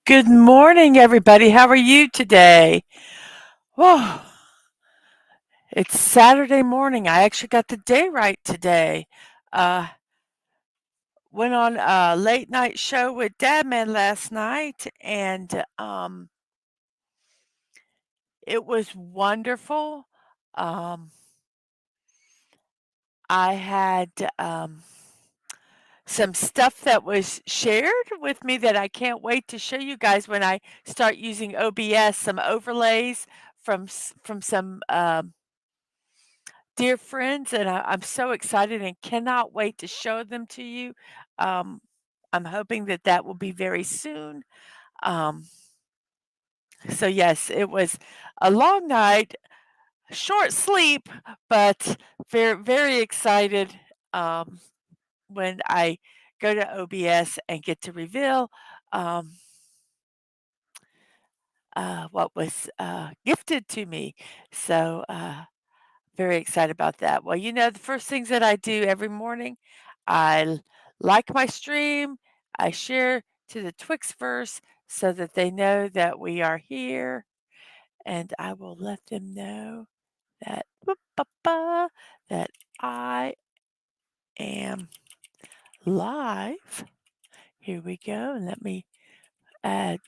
Good morning, everybody. How are you today? Whoa, it's Saturday morning. I actually got the day right today. Uh, went on a late night show with Dadman last night, and it was wonderful. Um, I had some stuff that was shared with me that I can't wait to show you guys when I start using OBS. Some overlays from some dear friends, and I'm so excited and cannot wait to show them to you. Um, I'm hoping that that will be very soon. Um, so yes, it was a long night, short sleep, but very excited um, when I go to OBS and get to reveal um, what was gifted to me. So very excited about that. Well, the first things that I do every morning, like my stream, I share to the Twixverse so that they know that we are here, and I will let them know that boop, ba, ba, that I am live. Here we go, and let me add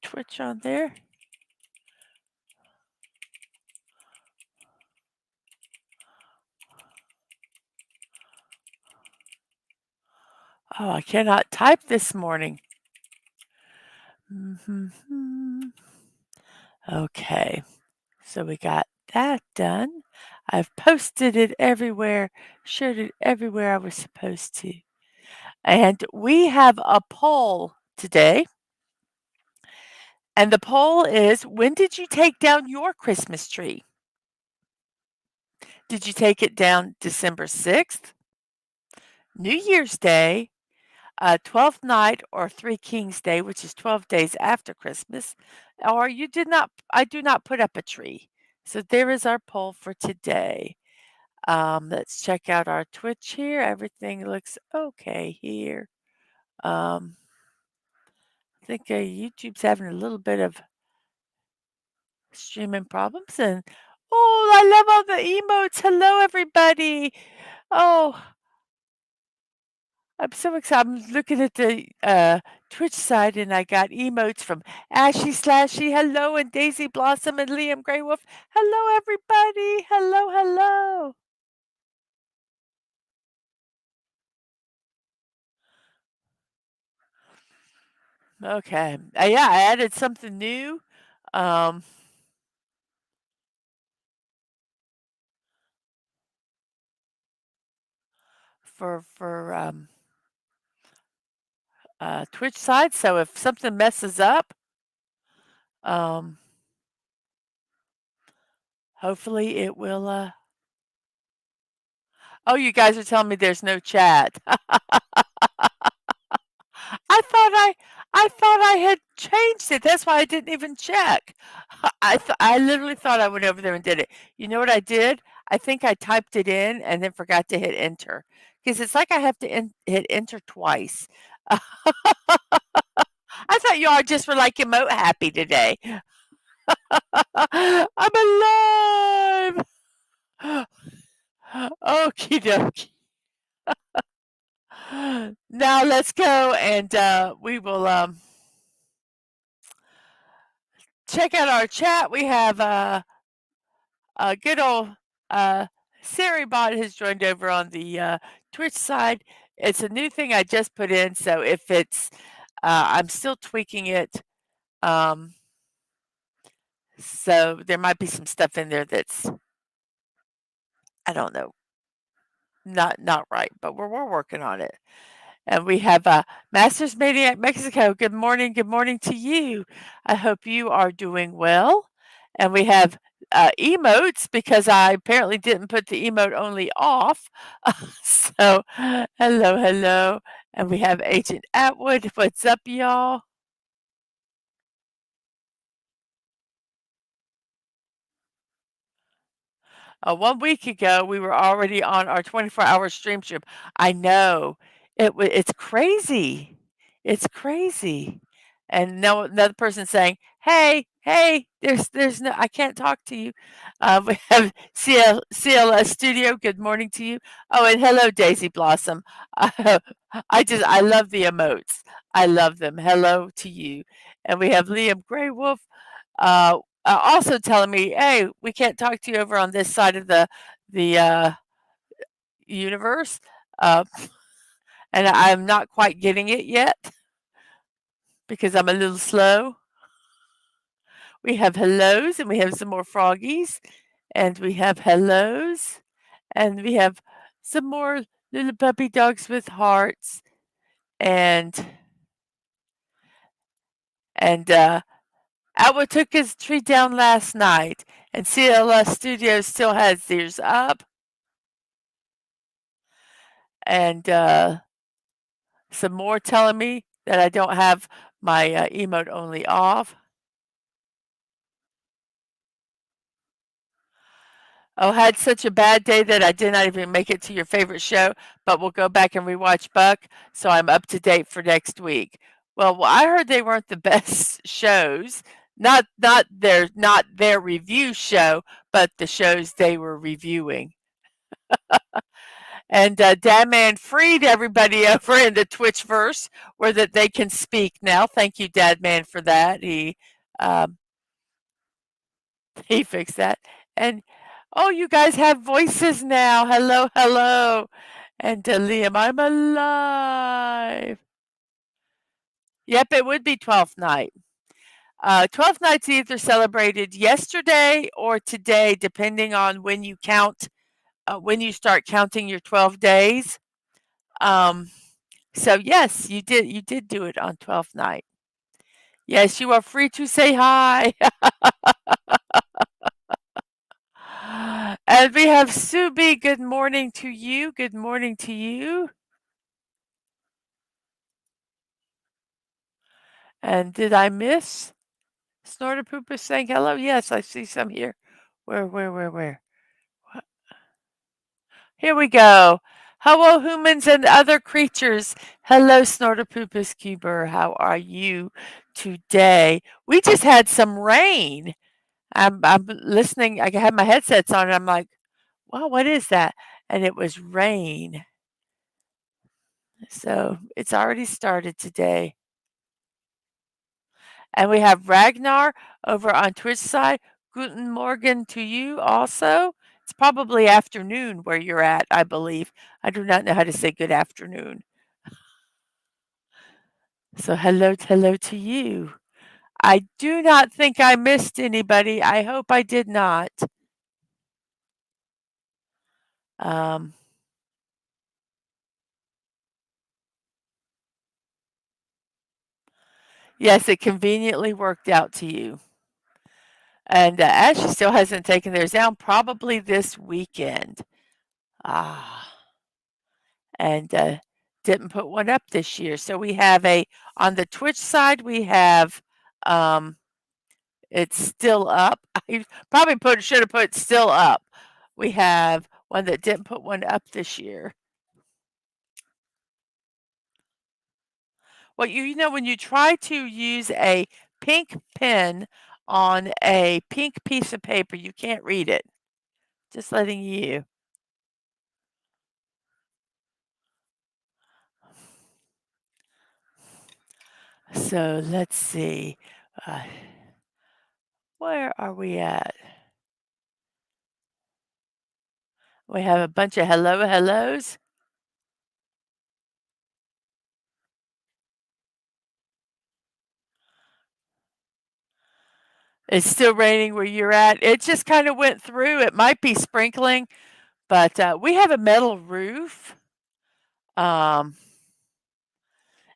Twitch on there. Oh, I cannot type this morning. Okay. So we got that done. I've posted it everywhere, shared it everywhere I was supposed to. And we have a poll today. And the poll is, when did you take down your Christmas tree? Did you take it down December 6th, New Year's Day, 12th night, or Three Kings Day, which is 12 days after Christmas, or you did not, I do not put up a tree. So there is our poll for today. Let's check out our Twitch here. Everything looks okay here. I think YouTube's having a little bit of streaming problems. And oh, I love all the emotes. Hello, everybody. Oh, I'm so excited. I'm looking at the Twitch side, and I got emotes from Ashy Slashy. Hello, and Daisy Blossom and Liam Grey Wolf. Hello, everybody. Hello, hello. Okay. Yeah, I added something new. Um, for Twitch side. So if something messes up, um, hopefully it will. Oh, you guys are telling me there's no chat. I thought I had changed it. That's why I didn't even check. I literally thought I went over there and did it. You know what I did? I think I typed it in and then forgot to hit enter because it's like I have to hit enter twice. I thought y'all just were like emote happy today. I'm alive. Okie dokie. Now let's go and we will check out our chat. We have a good old Siri bot has joined over on the Twitch side. It's a new thing I just put in, so if it's, I'm still tweaking it. Um, so there might be some stuff in there that's, I don't know, not right, but we're working on it. And we have Masters Maniac Mexico. Good morning to you. I hope you are doing well. And we have emotes because I apparently didn't put the emote only off. So, hello. And we have Agent Atwood. What's up, y'all? 1 week ago, we were already on our 24-hour stream trip. I know. It's crazy. It's crazy. and no another person saying, "Hey, hey, there's no I can't talk to you." We have CLS Studio, good morning to you. Oh, and hello, Daisy Blossom. Uh, I love the emotes. I love them. Hello to you. And we have Liam Gray Wolf also telling me, "Hey, we can't talk to you over on this side of the universe." Uh, and I'm not quite getting it yet because I'm a little slow. We have hellos and we have some more froggies and we have hellos and we have some more little puppy dogs with hearts and and Atwood took his tree down last night and CLS Studios still has theirs up and some more telling me that I don't have my emote only off. Oh, had such a bad day that I did not even make it to your favorite show, but we'll go back and rewatch Buck, so I'm up to date for next week. Well, I heard they weren't the best shows. Not their review show, but the shows they were reviewing. And Dadman freed everybody over in the Twitchverse where that they can speak now. Thank you, Dadman, for that. Um, he fixed that. And oh, you guys have voices now. Hello, hello. And Liam, I'm alive. Yep, it would be 12th night. 12th night's either celebrated yesterday or today, depending on when you count, when you start counting your 12 days. Um, so yes, you did do it on 12th night. Yes, you are free to say hi. And we have Subi. Good morning to you. Good morning to you. And did I miss Snorterpoopus saying hello? Yes, I see some here. Where? What? Here we go. Hello, humans and other creatures. Hello, Snorterpoopus Cuber. How are you today? We just had some rain. I'm listening. I had my headsets on, and I'm like, "Wow, what is that?" And it was rain. So it's already started today. And we have Ragnar over on Twitch side. Guten Morgen to you also. It's probably afternoon where you're at, I believe. I do not know how to say good afternoon. So hello to you. I do not think I missed anybody. I hope I did not. Um, yes, it conveniently worked out to you. And Ashley still hasn't taken theirs down, probably this weekend. Ah. And didn't put one up this year. So we have on the Twitch side, we have um, it's still up. I probably should have put still up. We have one that didn't put one up this year. Well, you know, when you try to use a pink pen on a pink piece of paper, you can't read it. Just letting you. So let's see. Uh, where are we at? We have a bunch of hellos. It's still raining where you're at. It just kind of went through. It might be sprinkling, but we have a metal roof. Um,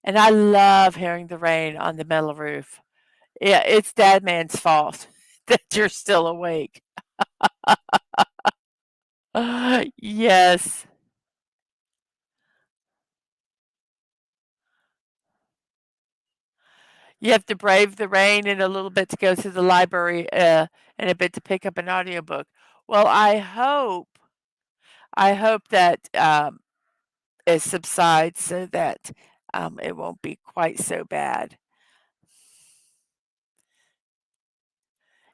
and I love hearing the rain on the metal roof. Yeah, it's Dad Man's fault that you're still awake. Yes. You have to brave the rain and a little bit to go to the library and a bit to pick up an audiobook. Well, I hope that it subsides so that it won't be quite so bad.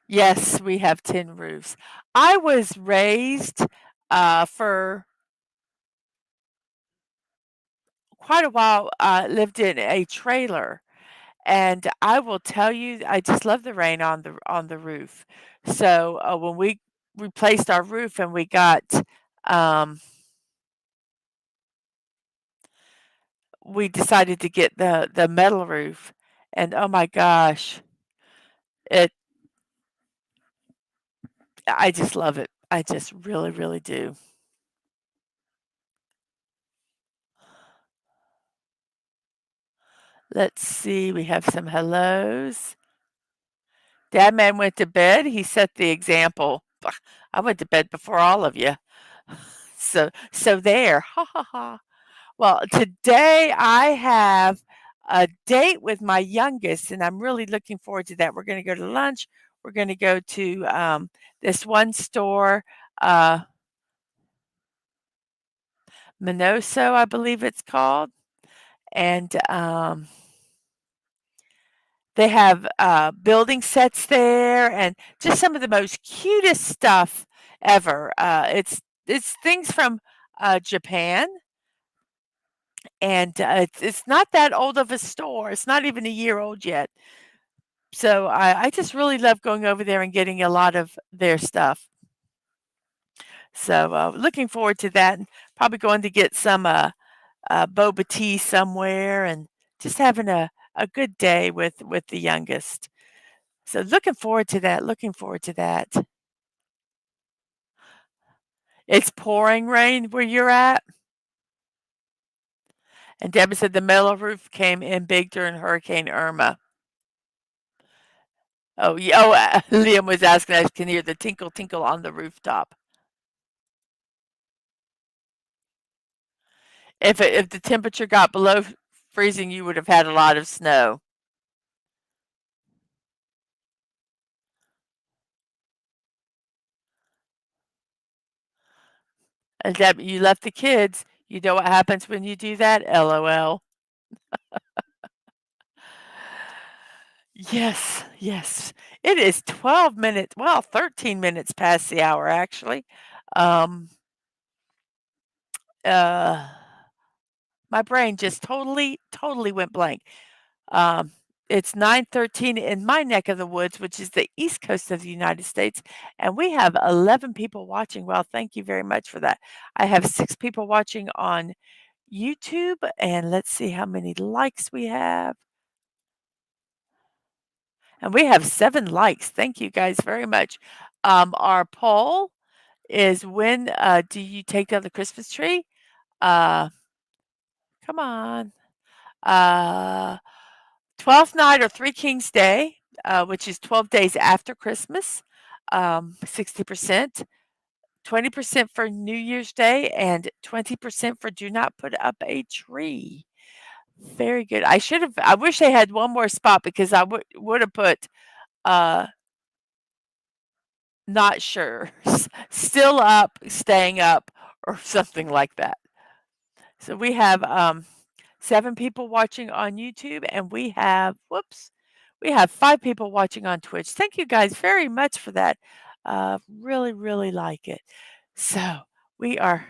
Yes, we have tin roofs. I was raised, for quite a while, lived in a trailer, and I will tell you, I just love the rain on the roof. So, when we replaced our roof and um we decided to get the metal roof, and oh my gosh, it I just love it. I just really, really do. Let's see, we have some hellos. Dad man went to bed, he set the example. Bah, I went to bed before all of you. So there, ha ha ha. Well, today I have a date with my youngest, and I'm really looking forward to that. We're gonna go to lunch. We're gonna go to, this one store, uh, Minoso, I believe it's called, and, they have, building sets there and just some of the most cutest stuff ever. It's things from, Japan, and, it's not that old of a store. It's not even a year old yet. So I just really love going over there and getting a lot of their stuff. So, looking forward to that, and probably going to get some, boba tea somewhere and just having a good day with the youngest. So looking forward to that, looking forward to that. It's pouring rain where you're at? And Deborah said the metal roof came in big during Hurricane Irma. Oh, yeah, oh, Liam was asking, I can hear the tinkle tinkle on the rooftop. If the temperature got below freezing, you would have had a lot of snow. And Deb, you left the kids. You know what happens when you do that? LOL. Yes, yes. It is 12 minutes, well, 13 minutes past the hour, actually. Um, uh, my brain just totally, totally went blank. Um, it's 9:13 in my neck of the woods, which is the East Coast of the United States, and we have 11 people watching. Well, thank you very much for that. I have 6 people watching on YouTube, and let's see how many likes we have. And we have 7 likes. Thank you guys very much. Our poll is when, do you take down the Christmas tree? Uh, come on. Uh 12th night or Three Kings Day, which is 12 days after Christmas, 60%, 20% for New Year's Day, and 20% for do not put up a tree. Very good. I wish they had one more spot because I would have put, uh, not sure, still up, staying up, or something like that. So we have 7 people watching on YouTube, and we have, whoops, we have 5 people watching on Twitch. Thank you guys very much for that. Really, really like it. So we are,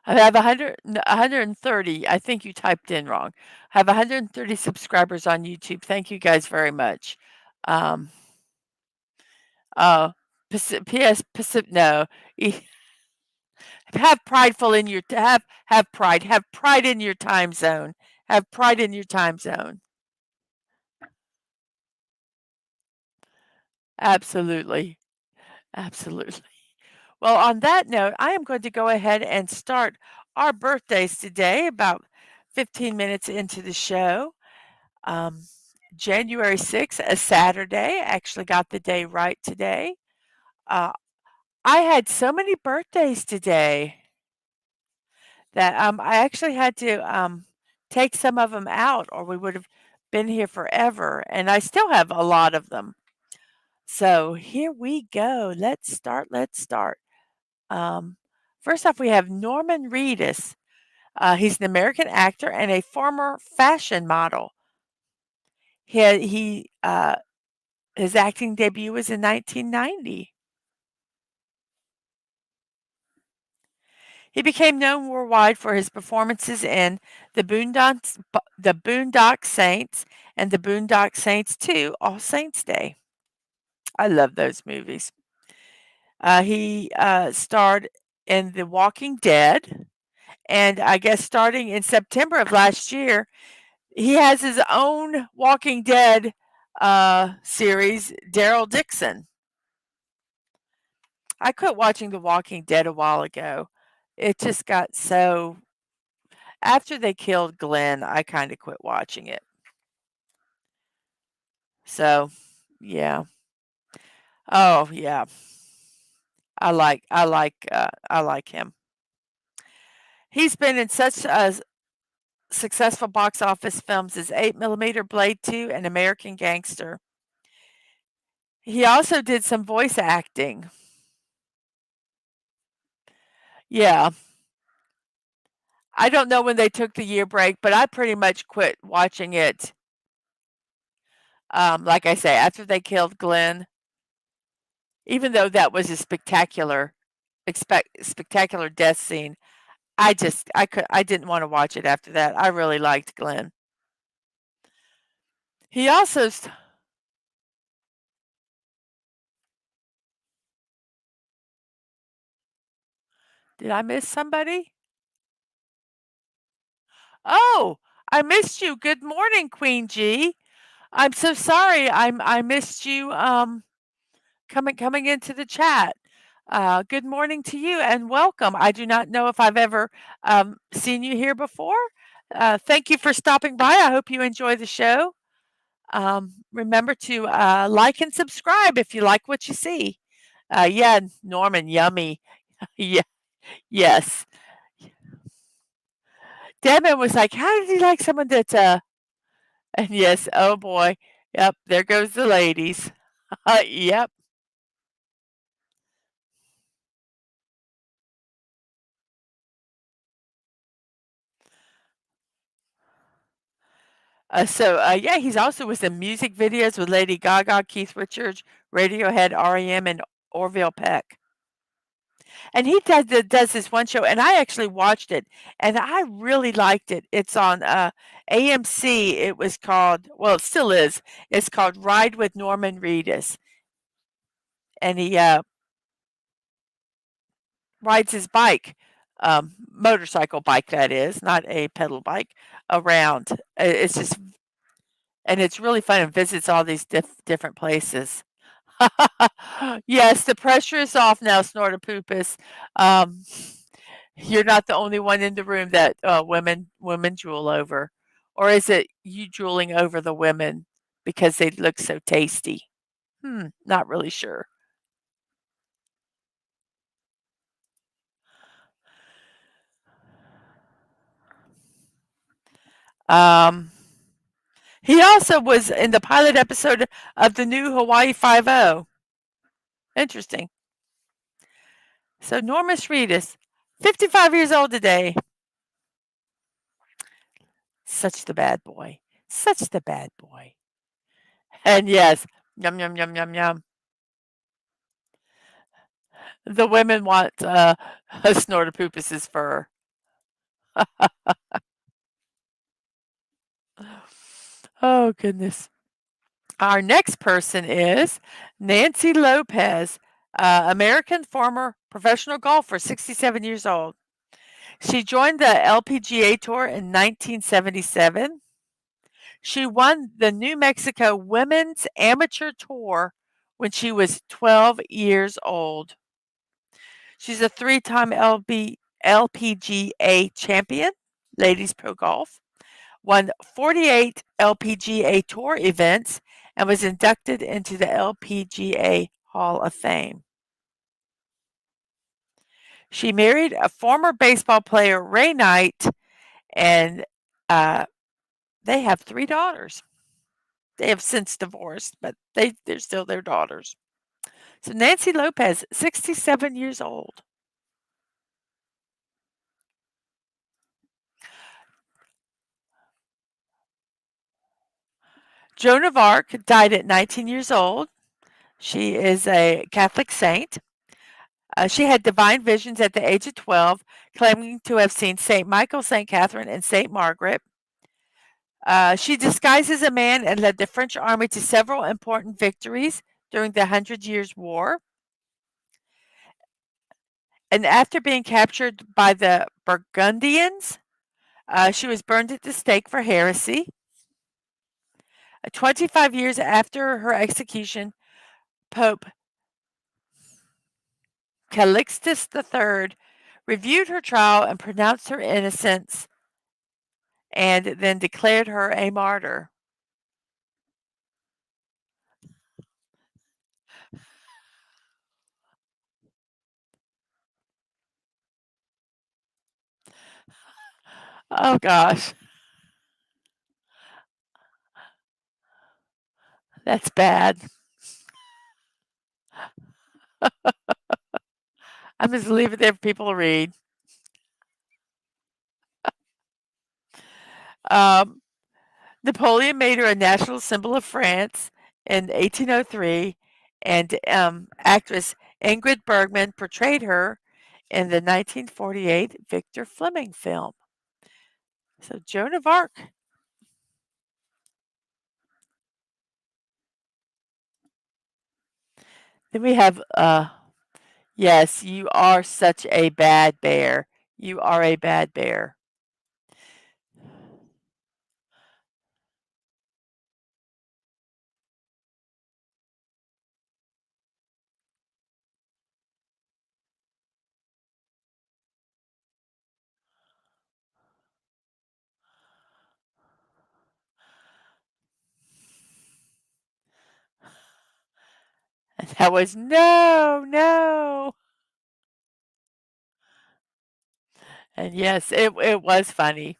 I have 130. I think you typed in wrong. I have 130 subscribers on YouTube. Thank you guys very much. Um, uh, PS, Pacific, no. E- Have prideful in your have pride in your time zone. Have pride in your time zone. Absolutely. Absolutely. Well, on that note, I am going to go ahead and start our birthdays today, about 15 minutes into the show. Um, January 6th, a Saturday. I actually got the day right today. Uh, I had so many birthdays today that I actually had to take some of them out, or we would have been here forever. And I still have a lot of them. So here we go. Let's start. Let's start. Um, First off, we have Norman Reedus. He's an American actor and a former fashion model. His acting debut was in 1990. He became known worldwide for his performances in The Boondock Saints and The Boondock Saints 2, All Saints Day. I love those movies. He starred in The Walking Dead, and I guess starting in September of last year, he has his own Walking Dead series, Daryl Dixon. I quit watching The Walking Dead a while ago. It just got so after they killed Glenn, I kinda quit watching it. So, yeah. Oh, yeah. I like him. He's been in such, successful box office films as 8 Blade 2 and American Gangster. He also did some voice acting. Yeah. I don't know when they took the year break, but I pretty much quit watching it, like I say, after they killed Glenn, even though that was a spectacular death scene, I didn't wanna watch it after that. I really liked Glenn. He also s Did I miss somebody? Oh, I missed you. Good morning, Queen G. I'm so sorry I missed you, coming into the chat. Good morning to you and welcome. I do not know if I've ever, seen you here before. Thank you for stopping by. I hope you enjoy the show. Remember to, like and subscribe if you like what you see. Yeah, Norman, yummy. Yeah, yes. Devin was like, "How did he like someone that, and yes, oh boy. Yep, there goes the ladies. Yep. Yeah, he's also was in music videos with Lady Gaga, Keith Richards, Radiohead, REM, and Orville Peck. And he does this one show, and I actually watched it, and I really liked it. It's on AMC. It was called, well, it still is. It's called Ride with Norman Reedus, and he rides his bike, motorcycle bike that is, not a pedal bike, around. It's just and it's really fun and visits all these different places. Yes, the pressure is off now, Snortopoopus. Um, you're not the only one in the room that, women drool over. Or is it you drooling over the women because they look so tasty? Not really sure. Um, he also was in the pilot episode of the new Hawaii Five-O. Interesting. So Normus Reedus, 55 years old today. Such the bad boy. Such the bad boy. And yes, yum, yum, yum, yum, yum. The women want, Snortopoopus's fur. Oh, goodness. Our next person is Nancy Lopez, American former professional golfer, 67 years old. She joined the LPGA Tour in 1977. She won the New Mexico Women's Amateur Tour when she was 12 years old. She's a three-time LPGA champion, ladies pro golf, won 48 LPGA Tour events, and was inducted into the LPGA Hall of Fame. She married a former baseball player, Ray Knight, and they have three daughters. They have since divorced, but they're still their daughters. So Nancy Lopez, 67 years old. Joan of Arc died at 19 years old. She is a Catholic saint. She had divine visions at the age of 12, claiming to have seen St. Michael, St. Catherine, and St. Margaret. She disguised as a man and led the French army to several important victories during the Hundred Years' War. And after being captured by the Burgundians, she was burned at the stake for heresy. 25 years after her execution, Pope Calixtus III reviewed her trial and pronounced her innocence and then declared her a martyr. Oh gosh, that's bad. I'm just leave it there for people to read. Um, Napoleon made her a national symbol of France in 1803, and actress Ingrid Bergman portrayed her in the 1948 Victor Fleming film. So Joan of Arc. Then we have, yes, you are such a bad bear. You are a bad bear. And that was no, no. And yes, it was funny.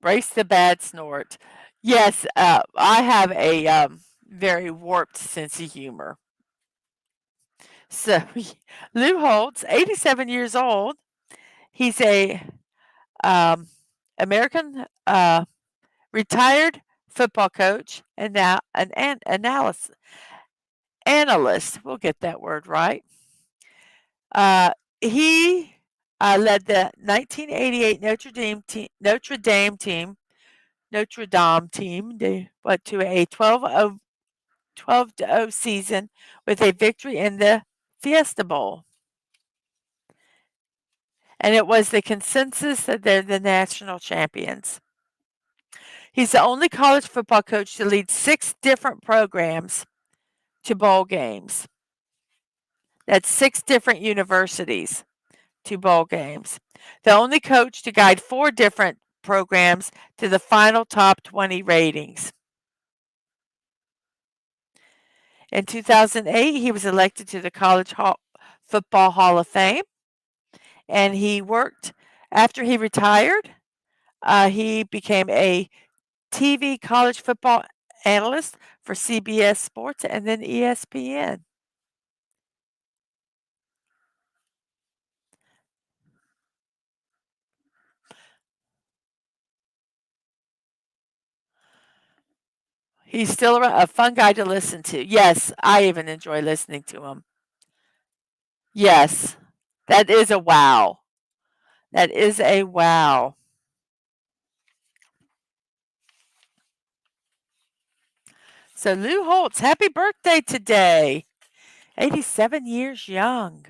Brace the bad snort. Yes, I have a very warped sense of humor. So Lou Holtz, 87 years old. He's a um, American retired football coach and now an analyst. We'll get that word right. He led the 1988 Notre Dame team to a 12-0 season with a victory in the Fiesta Bowl. And it was the consensus that they're the national champions. He's the only college football coach to lead 6 different programs to bowl games. That's 6 different universities to bowl games. The only coach to guide 4 different programs to the final top 20 ratings. In 2008, he was elected to the College Football Hall of Fame, and he worked after he retired. He became a TV college football analyst for CBS Sports and then ESPN. He's still a fun guy to listen to. Yes, I even enjoy listening to him. Yes, that is a wow. That is a wow. So Lou Holtz, happy birthday today. 87 years young.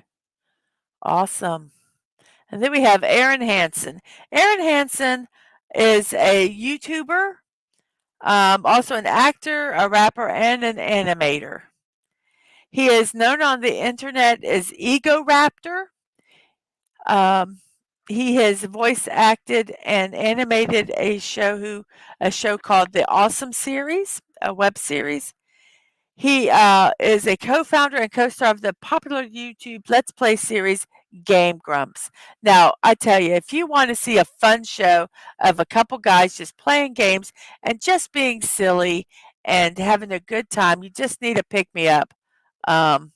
Awesome. And then we have Aaron Hansen. Aaron Hansen is a YouTuber, also an actor, a rapper, and an animator. He is known on the internet as Ego Raptor. He has voice acted and animated a show called The Awesome Series, a web series. He is a co-founder and co-star of the popular YouTube Let's Play series Game Grumps. Now, I tell you, if you want to see a fun show of a couple guys just playing games and just being silly and having a good time, you just need a pick me up. Um,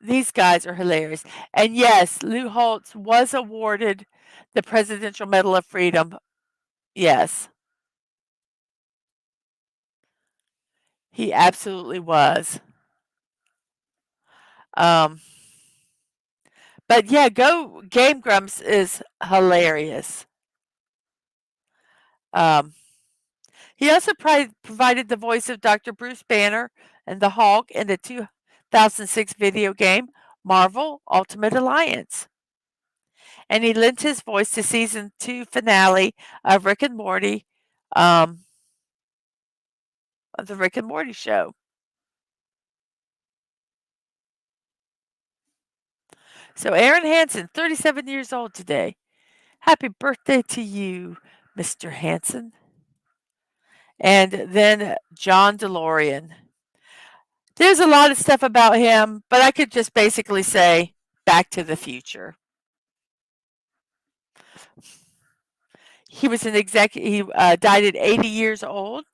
these guys are hilarious. And yes, Lou Holtz was awarded the Presidential Medal of Freedom. Yes, he absolutely was. Um, but yeah, go Game Grumps is hilarious. Um, he also provided the voice of Dr. Bruce Banner and the Hulk in the 2006 video game Marvel Ultimate Alliance. And he lent his voice to season 2 finale of Rick and Morty, um, of the Rick and Morty show. So Aaron Hansen, 37 years old today. Happy birthday to you, Mr. Hansen. And then John DeLorean. There's a lot of stuff about him, but I could just basically say Back to the Future. He was an he died at 80 years old.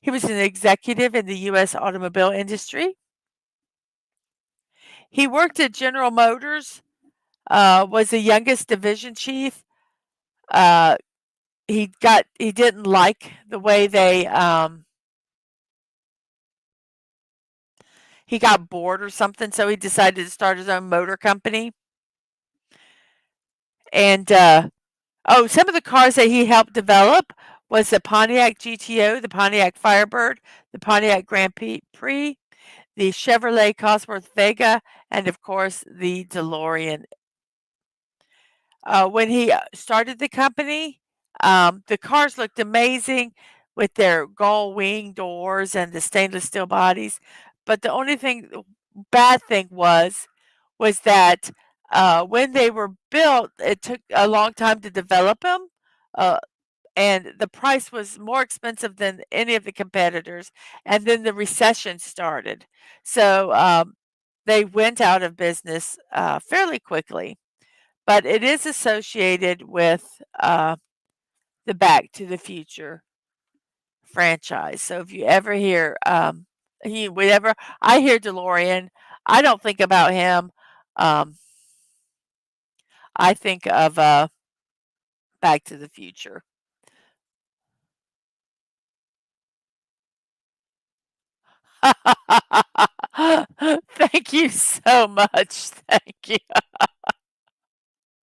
He was an executive in the U.S. automobile industry. He worked at General Motors, was the youngest division chief. Uh, he didn't like the way he got bored or something, so he decided to start his own motor company. And some of the cars that he helped develop was the Pontiac GTO, the Pontiac Firebird, the Pontiac Grand Prix, the Chevrolet Cosworth Vega, and of course the DeLorean. When he started the company, the cars looked amazing with their gull wing doors and the stainless steel bodies. But the only bad thing was that when they were built, it took a long time to develop them. Uh, and the price was more expensive than any of the competitors. And then the recession started. So they went out of business fairly quickly. But it is associated with the Back to the Future franchise. So if you ever hear, whenever I hear DeLorean, I don't think about him. Um, I think of Back to the Future. Thank you so much. Thank you.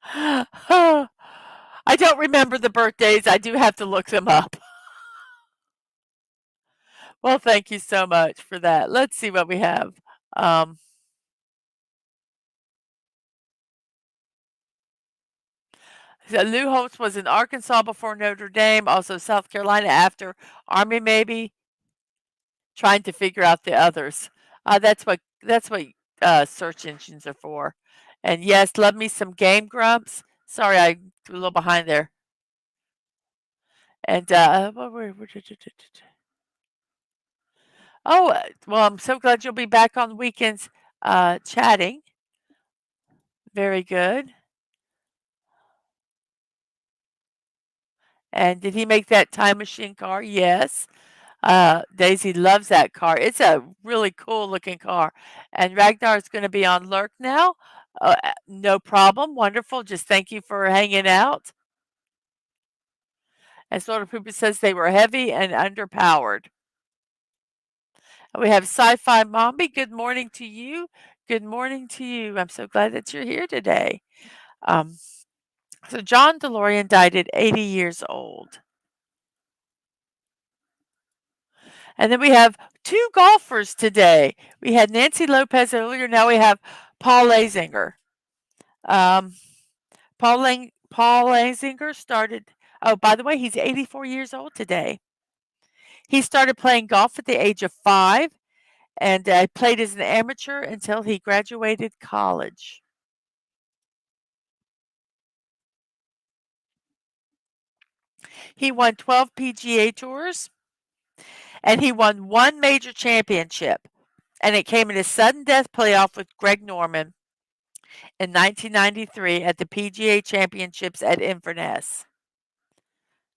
I don't remember the birthdays. I do have to look them up. Well, thank you so much for that. Let's see what we have. Um, so Lou Holtz was in Arkansas before Notre Dame, also South Carolina after Army, maybe trying to figure out the others. That's what search engines are for. And yes, love me some Game Grumps. Sorry, I threw a little behind there. And well, I'm so glad you'll be back on weekends chatting. Very good. And did he make that time machine car? Yes. Daisy loves that car. It's a really cool looking car. And Ragnar is going to be on Lurk now. No problem. Wonderful. Just thank you for hanging out. And Sort of Pooper says they were heavy and underpowered. We have Sci-Fi Mommy. Good morning to you. Good morning to you. I'm so glad that you're here today. Um, so John DeLorean died at 80 years old. And then we have 2 golfers today. We had Nancy Lopez earlier, now we have Paul Azinger. Um, Paul Azinger started by the way, he's 84 years old today. He started playing golf at the age of 5 and played as an amateur until he graduated college. He won 12 PGA Tours, and he won 1 major championship. and it came in a sudden death playoff with Greg Norman in 1993 at the PGA Championships at Inverness.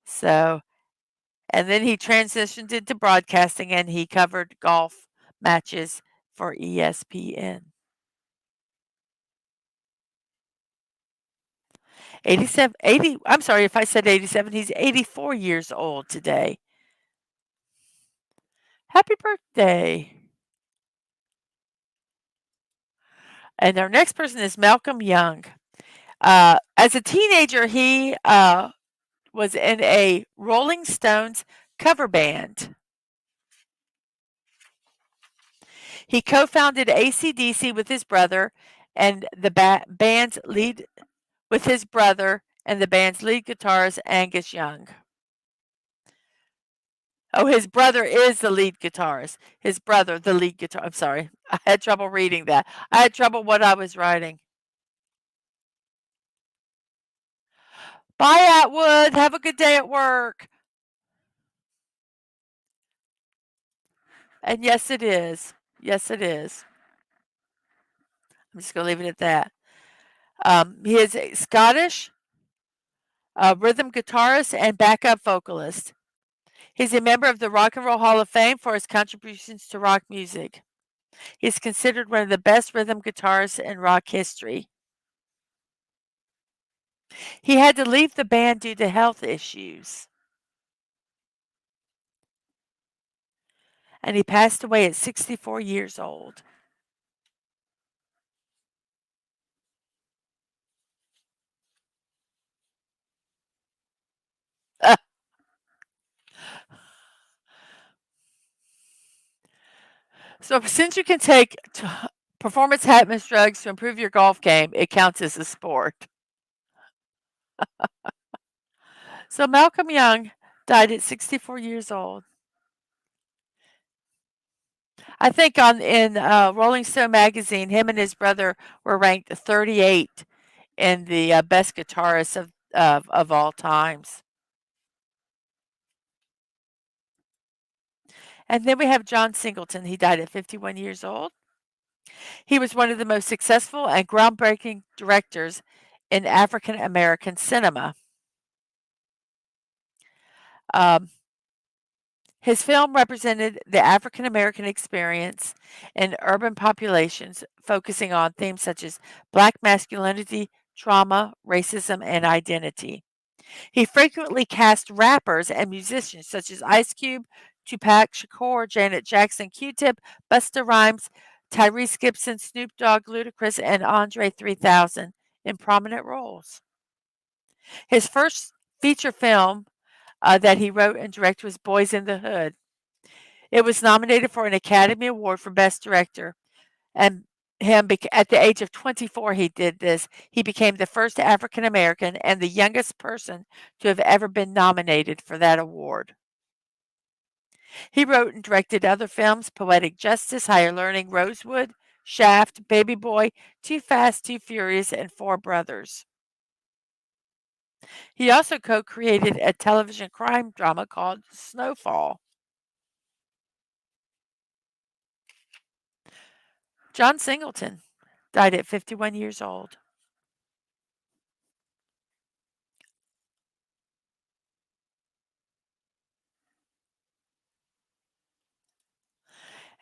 So, and then he transitioned into broadcasting and he covered golf matches for ESPN. 87, 80, I'm sorry if I said 87, he's 84 years old today. Happy birthday. And our next person is Malcolm Young. As a teenager, he was in a Rolling Stones cover band. He co-founded AC/DC with his brother and the band's lead with his brother and the band's lead guitarist Angus Young. Oh, his brother is the lead guitarist. His brother, the lead guitar. I'm sorry. I had trouble reading that. I had trouble what I was writing. Bye, Atwood. Have a good day at work. And yes, it is. Yes, it is. I'm just going to leave it at that. He is a Scottish rhythm guitarist and backup vocalist. He's a member of the Rock and Roll Hall of Fame for his contributions to rock music. He's considered one of the best rhythm guitarists in rock history. He had to leave the band due to health issues. And he passed away at 64 years old. So since you can take performance enhancement drugs to improve your golf game, it counts as a sport. So Malcolm Young died at 64 years old. I think in Rolling Stone magazine, him and his brother were ranked 38 in the best guitarists of all times. And then we have John Singleton. He died at 51 years old. He was one of the most successful and groundbreaking directors in African American cinema. Um, his film represented the African American experience in urban populations, focusing on themes such as Black masculinity, trauma, racism, and identity. He frequently cast rappers and musicians such as Ice Cube, Tupac Shakur, Janet Jackson, Q-Tip, Busta Rhymes, Tyrese Gibson, Snoop Dogg, Ludacris, and Andre 3000 in prominent roles. His first feature film that he wrote and directed was Boys in the Hood. It was nominated for an Academy Award for Best Director, and at the age of 24 he did this. He became the first African American and the youngest person to have ever been nominated for that award. He wrote and directed other films: Poetic Justice, Higher Learning, Rosewood, Shaft, Baby Boy, Too Fast, Too Furious, and Four Brothers. He also co-created a television crime drama called Snowfall. John Singleton died at 51 years old.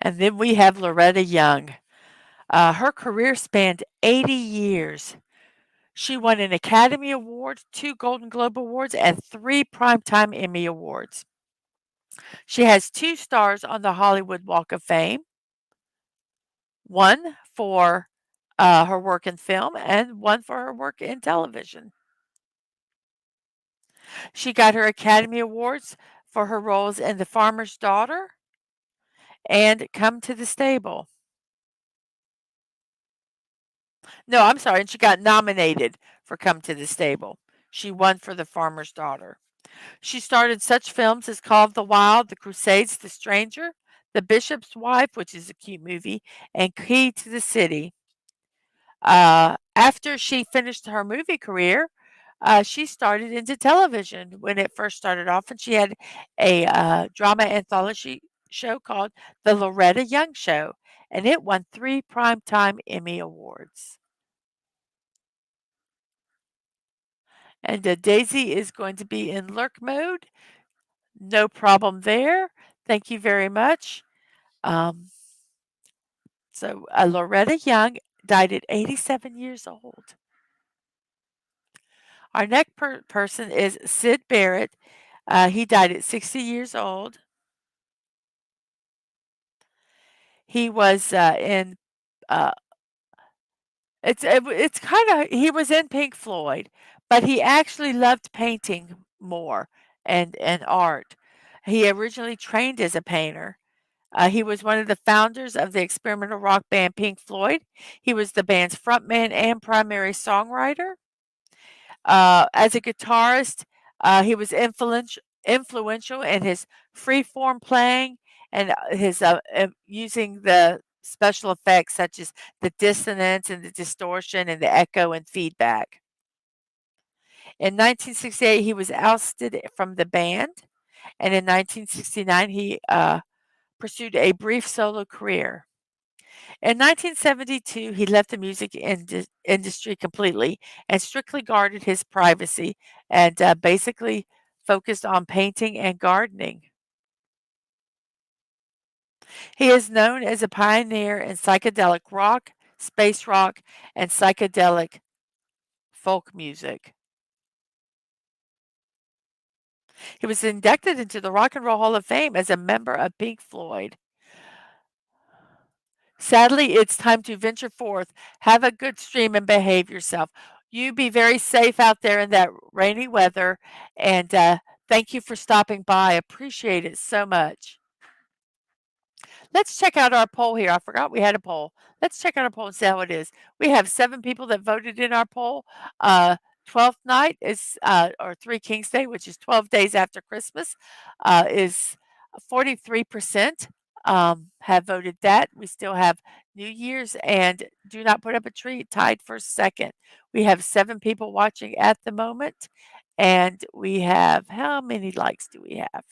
And then we have Loretta Young. Her career spanned 80 years. She won an Academy Award, 2 Golden Globe Awards, and 3 Primetime Emmy Awards. She has 2 stars on the Hollywood Walk of Fame, one for her work in film and one for her work in television. She got her Academy Awards for her roles in The Farmer's Daughter and Come to the Stable. No, I'm sorry, and she got nominated for Come to the Stable. She won for The Farmer's Daughter. She starred in such films as Call of the Wild, The Crusades, The Stranger, The Bishop's Wife, which is a cute movie, and Key to the City. After she finished her movie career, she started into television when it first started off, and she had a drama anthology show called The Loretta Young Show. and it won 3 Primetime Emmy Awards. And Daisy is going to be in lurk mode. No problem there. Thank you very much. Um, Loretta Young died at 87 years old. Our next person is Sid Barrett. He died at 60 years old. He was in uh, it's kinda he was in Pink Floyd, but he actually loved painting more and art. He originally trained as a painter. He was one of the founders of the experimental rock band Pink Floyd. He was the band's frontman and primary songwriter. As a guitarist, he was influential in his free-form playing and his using the special effects such as the dissonance and the distortion and the echo and feedback. In 1968, he was ousted from the band, and in 1969, he pursued a brief solo career. In 1972, he left the music industry completely and strictly guarded his privacy and basically focused on painting and gardening. He is known as a pioneer in psychedelic rock, space rock, and psychedelic folk music. He was inducted into the Rock and Roll Hall of Fame as a member of Pink Floyd. Sadly, it's time to venture forth. Have a good stream and behave yourself. You be very safe out there in that rainy weather, and thank you for stopping by. Appreciate it so much. Let's check out our poll here. I forgot we had a poll. Let's check out our poll and see how it is. We have 7 people that voted in our poll. 12th night is, or Three Kings Day, which is 12 days after Christmas, is 43% have voted that. We still have New Year's and Do Not Put Up a Tree tied for second. We have 7 people watching at the moment, and we have, how many likes do we have?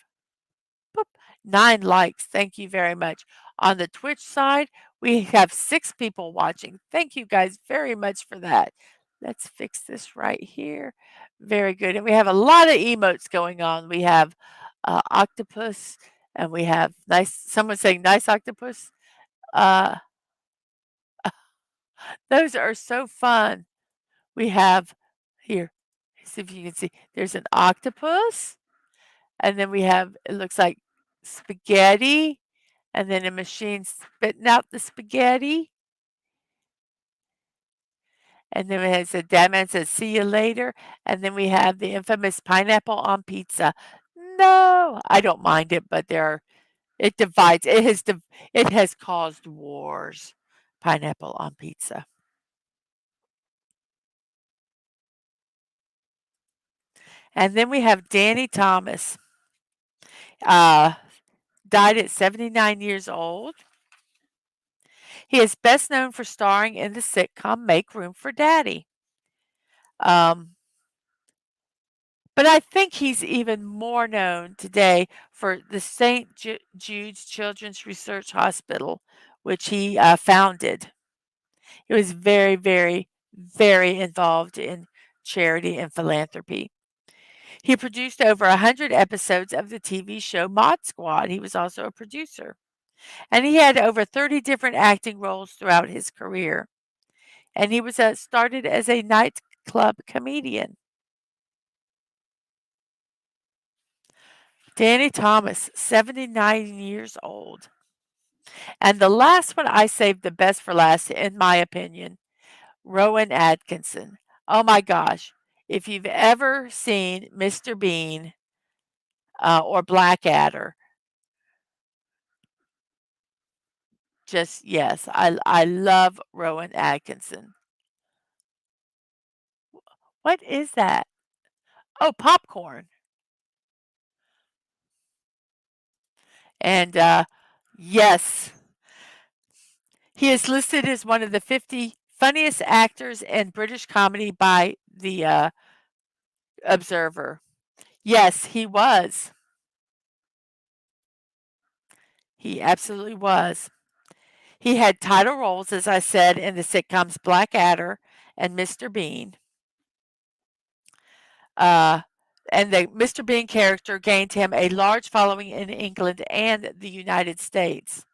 Boop, 9 likes. Thank you very much. On the Twitch side, we have 6 people watching. Thank you guys very much for that. Let's fix this right here. Very good. And we have a lot of emotes going on. We have octopus, and we have nice, someone saying nice octopus. Uh, those are so fun. We have here, see if you can see, there's an octopus, and then we have, it looks like spaghetti, and then a machine spitting out the spaghetti. And then it said, Dadman says, see you later. And then we have the infamous pineapple on pizza. No, I don't mind it, but it divides. It has caused wars. Pineapple on pizza. And then we have Danny Thomas. Uh, died at 79 years old. He is best known for starring in the sitcom Make Room for Daddy. But I think he's even more known today for the St. Jude's Children's Research Hospital, which he founded. He was very, very, very involved in charity and philanthropy. He produced over 100 episodes of the TV show Mod Squad. He was also a producer. And he had over 30 different acting roles throughout his career. And he was started as a nightclub comedian. Danny Thomas, 79 years old. And the last one I saved the best for last, in my opinion, Rowan Atkinson. Oh my gosh. If you've ever seen Mr. Bean or Blackadder, just yes, I love Rowan Atkinson. What is that? Oh, popcorn. And yes, he is listed as one of the 50 funniest actors in British comedy by the Observer. Yes, he was. He absolutely was. He had title roles, as I said, in the sitcoms Blackadder and Mr. Bean. Uh, and the Mr. Bean character gained him a large following in England and the United States.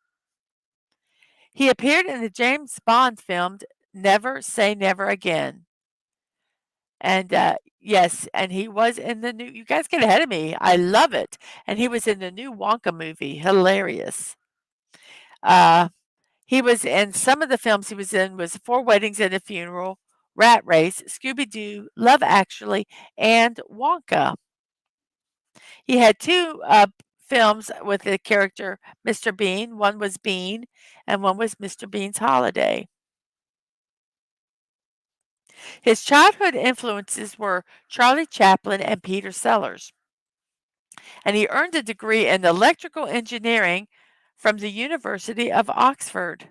He appeared in the James Bond film Never Say Never Again. And yes, and he was in the new, you guys get ahead of me. I love it. And he was in the new Wonka movie. Hilarious. Uh, he was in some of the films he was in was Four Weddings and a Funeral, Rat Race, Scooby Doo, Love Actually, and Wonka. He had two films with the character Mr. Bean. One was Bean, and one was Mr. Bean's Holiday. His childhood influences were Charlie Chaplin and Peter Sellers, and he earned a degree in electrical engineering from the University of Oxford.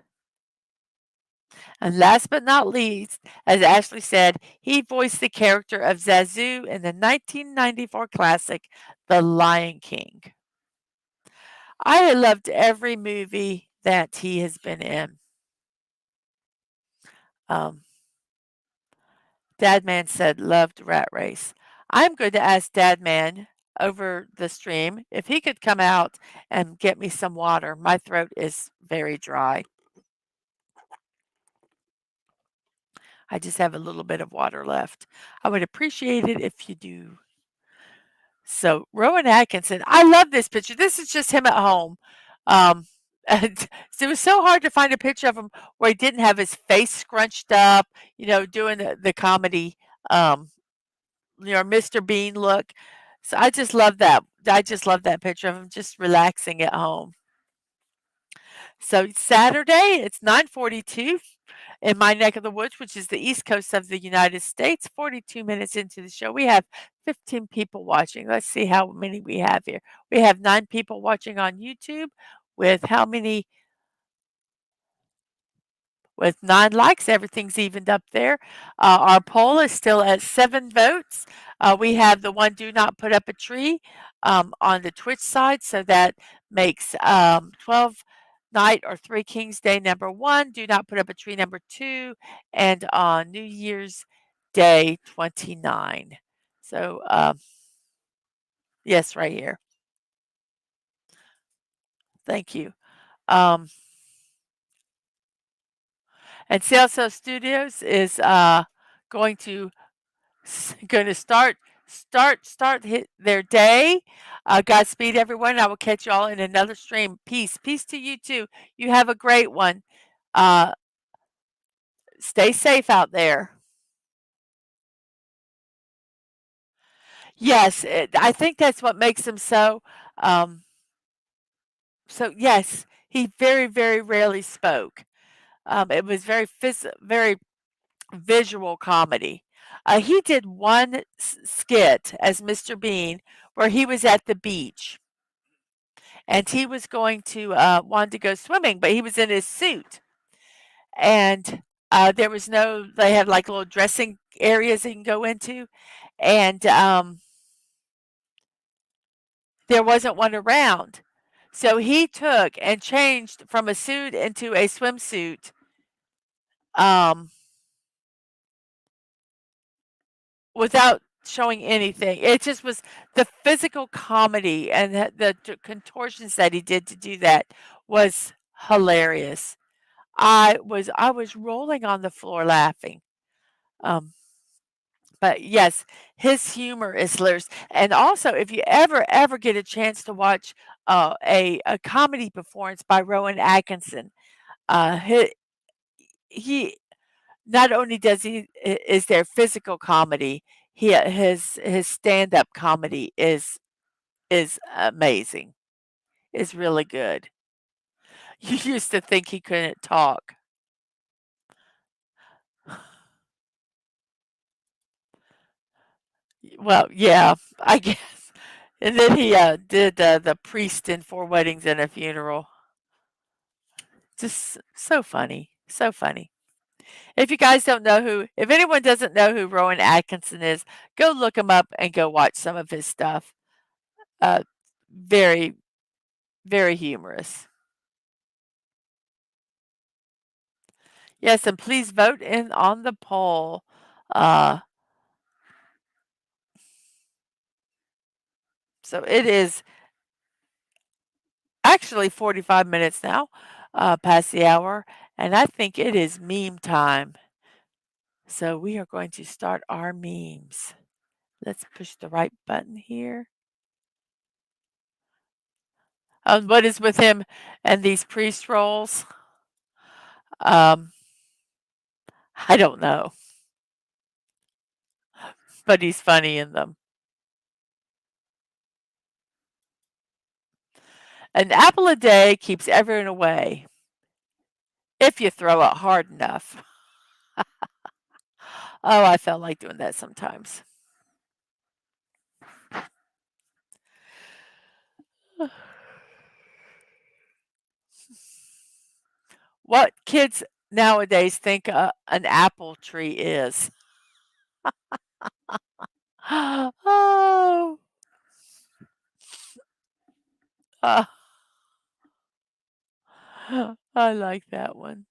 And last but not least, as Ashley said, he voiced the character of Zazu in the 1994 classic The Lion King. I loved every movie that he has been in. Um, Dadman said loved Rat Race. I'm going to ask Dadman over the stream if he could come out and get me some water. My throat is very dry. I just have a little bit of water left. I would appreciate it if you do. So Rowan Atkinson, I love this picture. This is just him at home. And it was so hard to find a picture of him where he didn't have his face scrunched up, doing the comedy, um, Mr. Bean look. So I just love that. I just love that picture of him just relaxing at home. So Saturday, it's 9:42 in my neck of the woods, which is the East Coast of the United States. 42 minutes into the show, we have 15 people watching. Let's see how many we have here. We have 9 people watching on YouTube with how many with 9 likes, everything's evened up there. Our poll is still at 7 votes. We have the one do not put up a tree on the Twitch side, so that makes 12 night or Three Kings Day number 1, do not put up a tree number 2, and on New Year's Day 29. So, yes, right here. Thank you. Um, and Celso Studios is going to going to start hit their day. Godspeed, everyone. I will catch you all in another stream. Peace to you too. You have a great one. Uh, stay safe out there. Yes, I think that's what makes him so. Um, so yes, he very rarely spoke. It was very visual comedy. He did one skit as Mr. Bean where he was at the beach and he was going to wanted to go swimming, but he was in his suit, and there was no. They had like little dressing areas he can go into, and there wasn't one around. So he took and changed from a suit into a swimsuit. Um, Without showing anything. It just was the physical comedy and the contortions that he did to do that was hilarious. I was rolling on the floor laughing. Um, but yes, his humor is hilarious. And also, if you ever get a chance to watch a comedy performance by Rowan Atkinson, he not only does he is there physical comedy, his stand-up comedy is amazing. Is really good. You used to think he couldn't talk. Well, yeah, I guess. And then he did the priest in Four Weddings and a Funeral. Just so funny, so funny. If you guys don't know if anyone doesn't know who Rowan Atkinson is, go look him up and go watch some of his stuff. Uh, very, very humorous. Yes, and please vote in on the poll. Uh, so it is actually 45 minutes now, past the hour, and I think it is meme time. So we are going to start our memes. Let's push the right button here. What is with him and these priest roles? Um, I don't know, but he's funny in them. An apple a day keeps everyone away if you throw it hard enough. Oh, I felt like doing that sometimes. What kids nowadays think an apple tree is. Oh, uh, I like that one.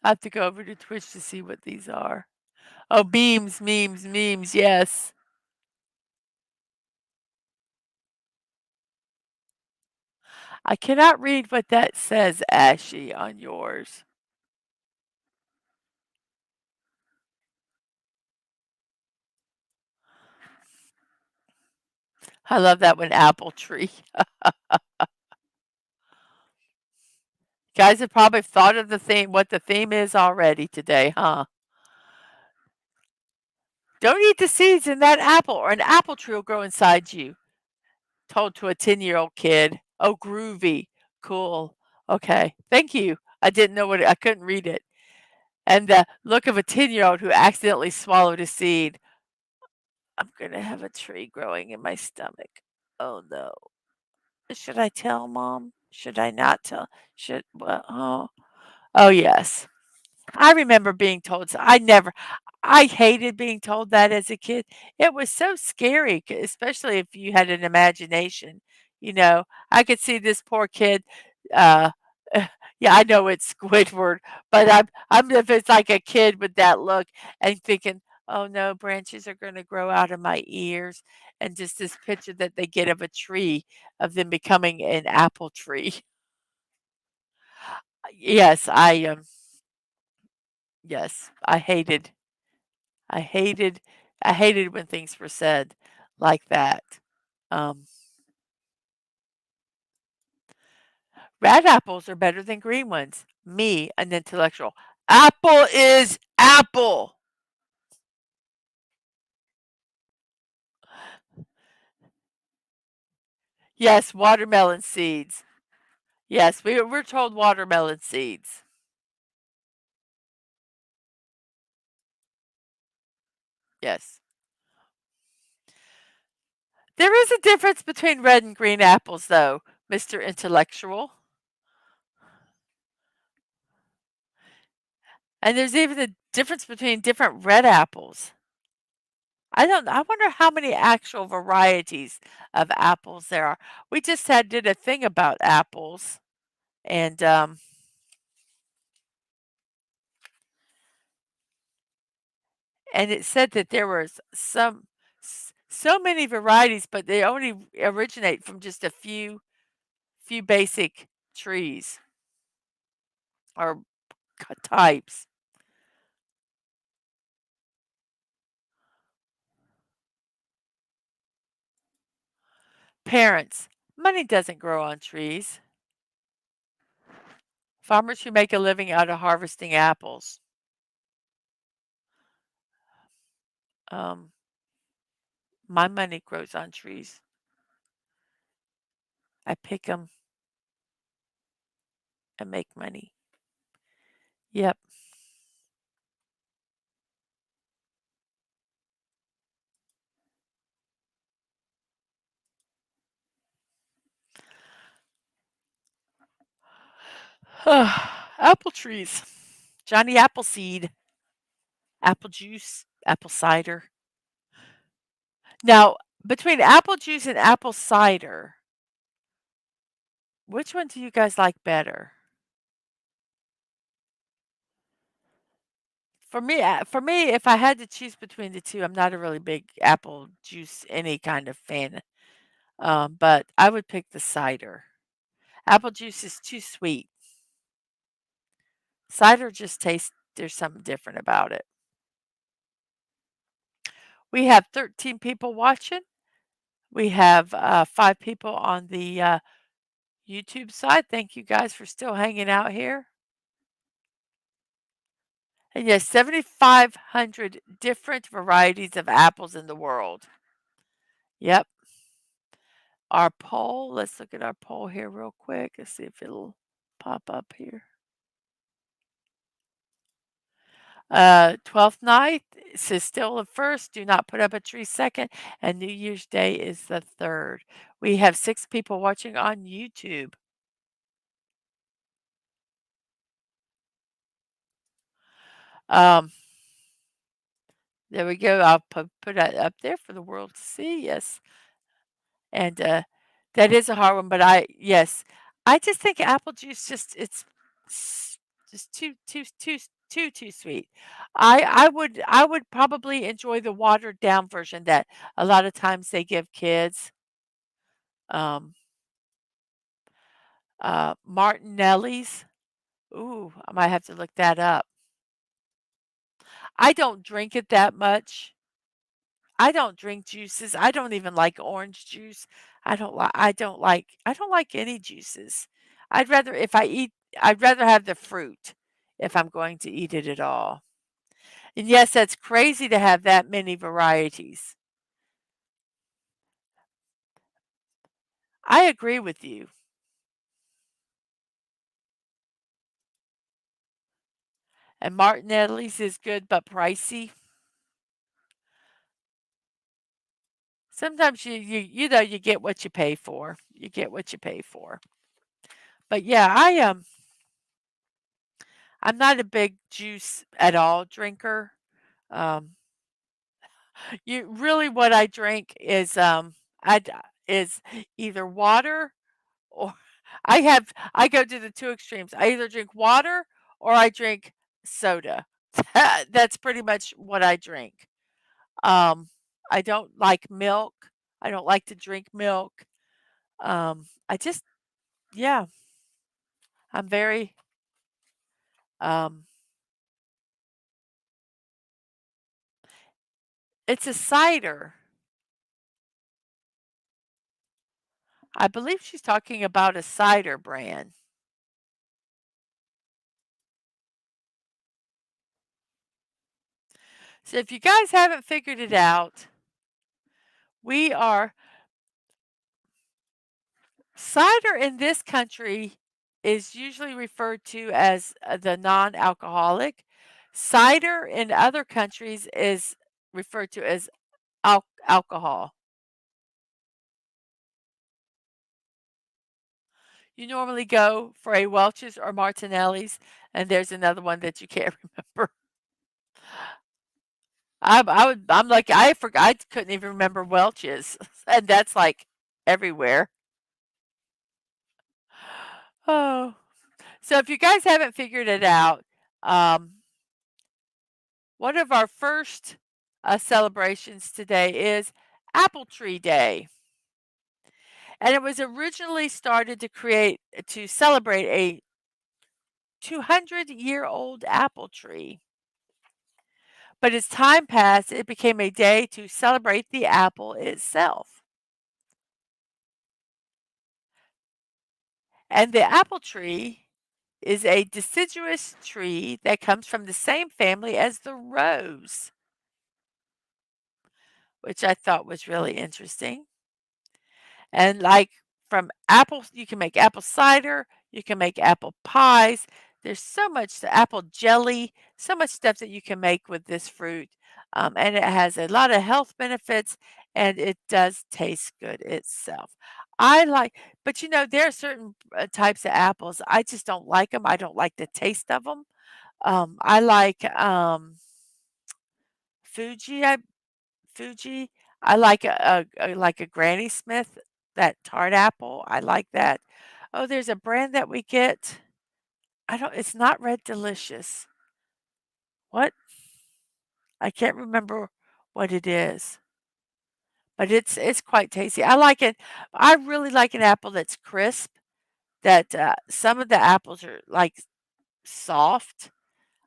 I have to go over to Twitch to see what these are. Oh, beams, memes, memes, yes. I cannot read what that says, Ashy, on yours. I love that one, apple tree. Guys have probably thought of the theme, what the theme is already today, huh? Don't eat the seeds in that apple, or an apple tree will grow inside you. Told to a 10-year-old kid. Oh, groovy. Cool. Okay. Thank you. I didn't know what I couldn't read it. And the look of a 10-year-old who accidentally swallowed a seed. I'm going to have a tree growing in my stomach. Oh no. Should I tell mom? Should I not tell? Should well, oh yes. I remember being told so I hated being told that as a kid. It was so scary, especially if you had an imagination. You know, I could see this poor kid, uh, yeah, I know it's Squidward, but I'm if it's like a kid with that look and thinking, "Oh no, branches are gonna grow out of my ears," and just this picture that they get of a tree, of them becoming an apple tree. Yes, yes, I hated I hated when things were said like that. Um, Red apples are better than green ones. Me, an intellectual. Apple is apple. Yes, watermelon seeds. Yes, we're told watermelon seeds. Yes. There is a difference between red and green apples, though, Mr. Intellectual. And there's even a difference between different red apples. I wonder how many actual varieties of apples there are. We just had did a thing about apples, and, and it said that there was so many varieties, but they only originate from just a few basic trees or types. Parents, money doesn't grow on trees. Farmers who make a living out of harvesting apples. Um, my money grows on trees. I pick them and make money. Yep. Apple trees. Johnny Appleseed, apple juice, apple cider. Now, between apple juice and apple cider, which one do you guys like better? For me, if I had to choose between the 2, I'm not a really big apple juice any kind of fan, but I would pick the cider. Apple juice is too sweet. Cider just tastes there's something different about it. We have 13 people watching. We have, 5 people on the, YouTube side. Thank you guys for still hanging out here. And yes, 7,500 different varieties of apples in the world. Yep. Our poll, let's look at our poll here real quick. Let's see if it'll pop up here. 12th night says still the first, do not put up a tree second, and New Year's Day is the third. We have 6 people watching on YouTube. Um, there we go. I'll put it up there for the world to see. Yes. And, that is a hard one, but yes, I just think apple juice s just too sweet. I would probably enjoy the watered down version that a lot of times they give kids, um, Martinelli's. Ooh, I might have to look that up. I don't drink it that much. I don't drink juices. I don't even like orange juice. I don't like any juices. I'd rather if I eat I'd rather have the fruit if I'm going to eat it at all. And yes, that's crazy to have that many varieties. I agree with you. And Martinelli's is good but pricey. Sometimes you get what you pay for. You get what you pay for. But yeah, I'm not a big juice at all drinker. Um You really what I drink is, I d is either water or I go to the 2 extremes. I either drink water or I drink soda. That's pretty much what I drink. Um, I don't like milk. I don't like to drink milk. I just yeah, I'm very, um it's a cider. I believe she's talking about a cider brand. So if you guys haven't figured it out, we are cider in this country is usually referred to as the non-alcoholic. Cider in other countries is referred to as alcohol. You normally go for a Welch's or Martinelli's, and there's another one that you can't remember. I'm like I forgot I couldn't even remember Welch's, and that's like everywhere. Oh, so if you guys haven't figured it out, um, one of our first celebrations today is Apple Tree Day. And it was originally started to celebrate a 200-year-old apple tree. But as time passed, it became a day to celebrate the apple itself. And the apple tree is a deciduous tree that comes from the same family as the rose, which I thought was really interesting. And like from apples, you can make apple cider, you can make apple pies. There's so much apple jelly, so much stuff that you can make with this fruit. And it has a lot of health benefits and it does taste good itself. I like, but there are certain types of apples. I just don't like them. I don't like the taste of them. I like Fuji, Fuji. I like like a Granny Smith, that tart apple, I like that. Oh, there's a brand that we get. I don't it's not Red Delicious. What? I can't remember what it is, but it's quite tasty. I like it. I really like an apple that's crisp, that, some of the apples are, like, soft.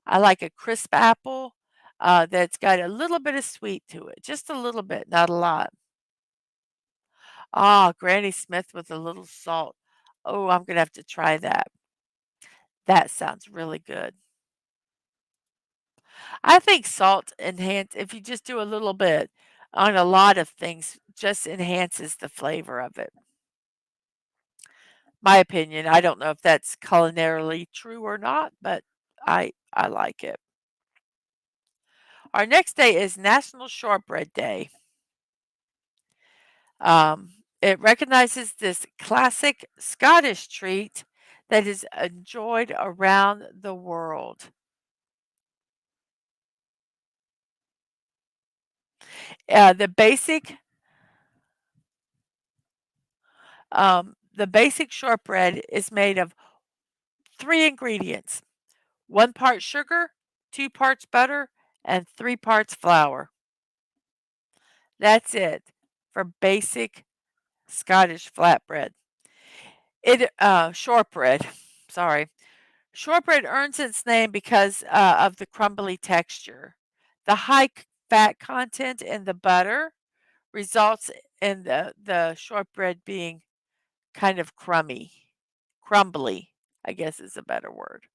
I like a crisp apple, that's got a little bit of sweet to it, just a little bit, not a lot. Ah, Granny Smith with a little salt. Oh, I'm gonna have to try that. That sounds really good. I think salt enhance if you just do a little bit on a lot of things, just enhances the flavor of it. My opinion, I don't know if that's culinarily true or not, but I like it. Our next day is National Shortbread Day. It recognizes this classic Scottish treat that is enjoyed around the world. The basic shortbread is made of 3 ingredients: 1 part sugar, 2 parts butter, and 3 parts flour. That's it for basic Scottish flatbread. Shortbread, sorry. Shortbread earns its name because, of the crumbly texture. The high fat content in the butter results in the shortbread being kind of crumbly, I guess is a better word.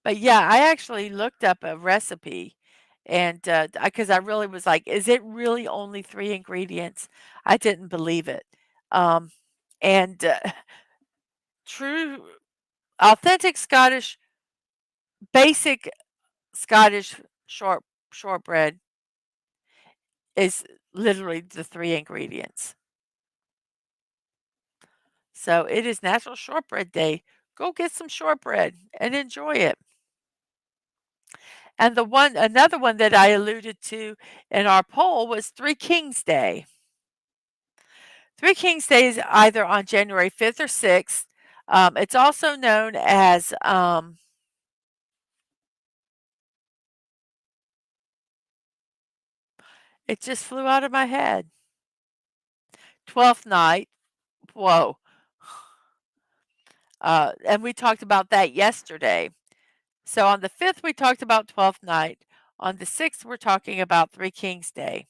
But yeah, I actually looked up a recipe and, because I really was like, "Is it really only 3 ingredients?" I didn't believe it. Um, and, true authentic basic Scottish shortbread is literally the 3 ingredients. So, it is National Shortbread Day. Go get some shortbread and enjoy it. And another one that I alluded to in our poll was Three Kings Day. Three Kings Day is either on January 5th or 6th. It's also known as, it just flew out of my head. 12th night. Whoa. And we talked about that yesterday. So on the 5th, we talked about 12th night. On the 6th, we're talking about Three Kings Day.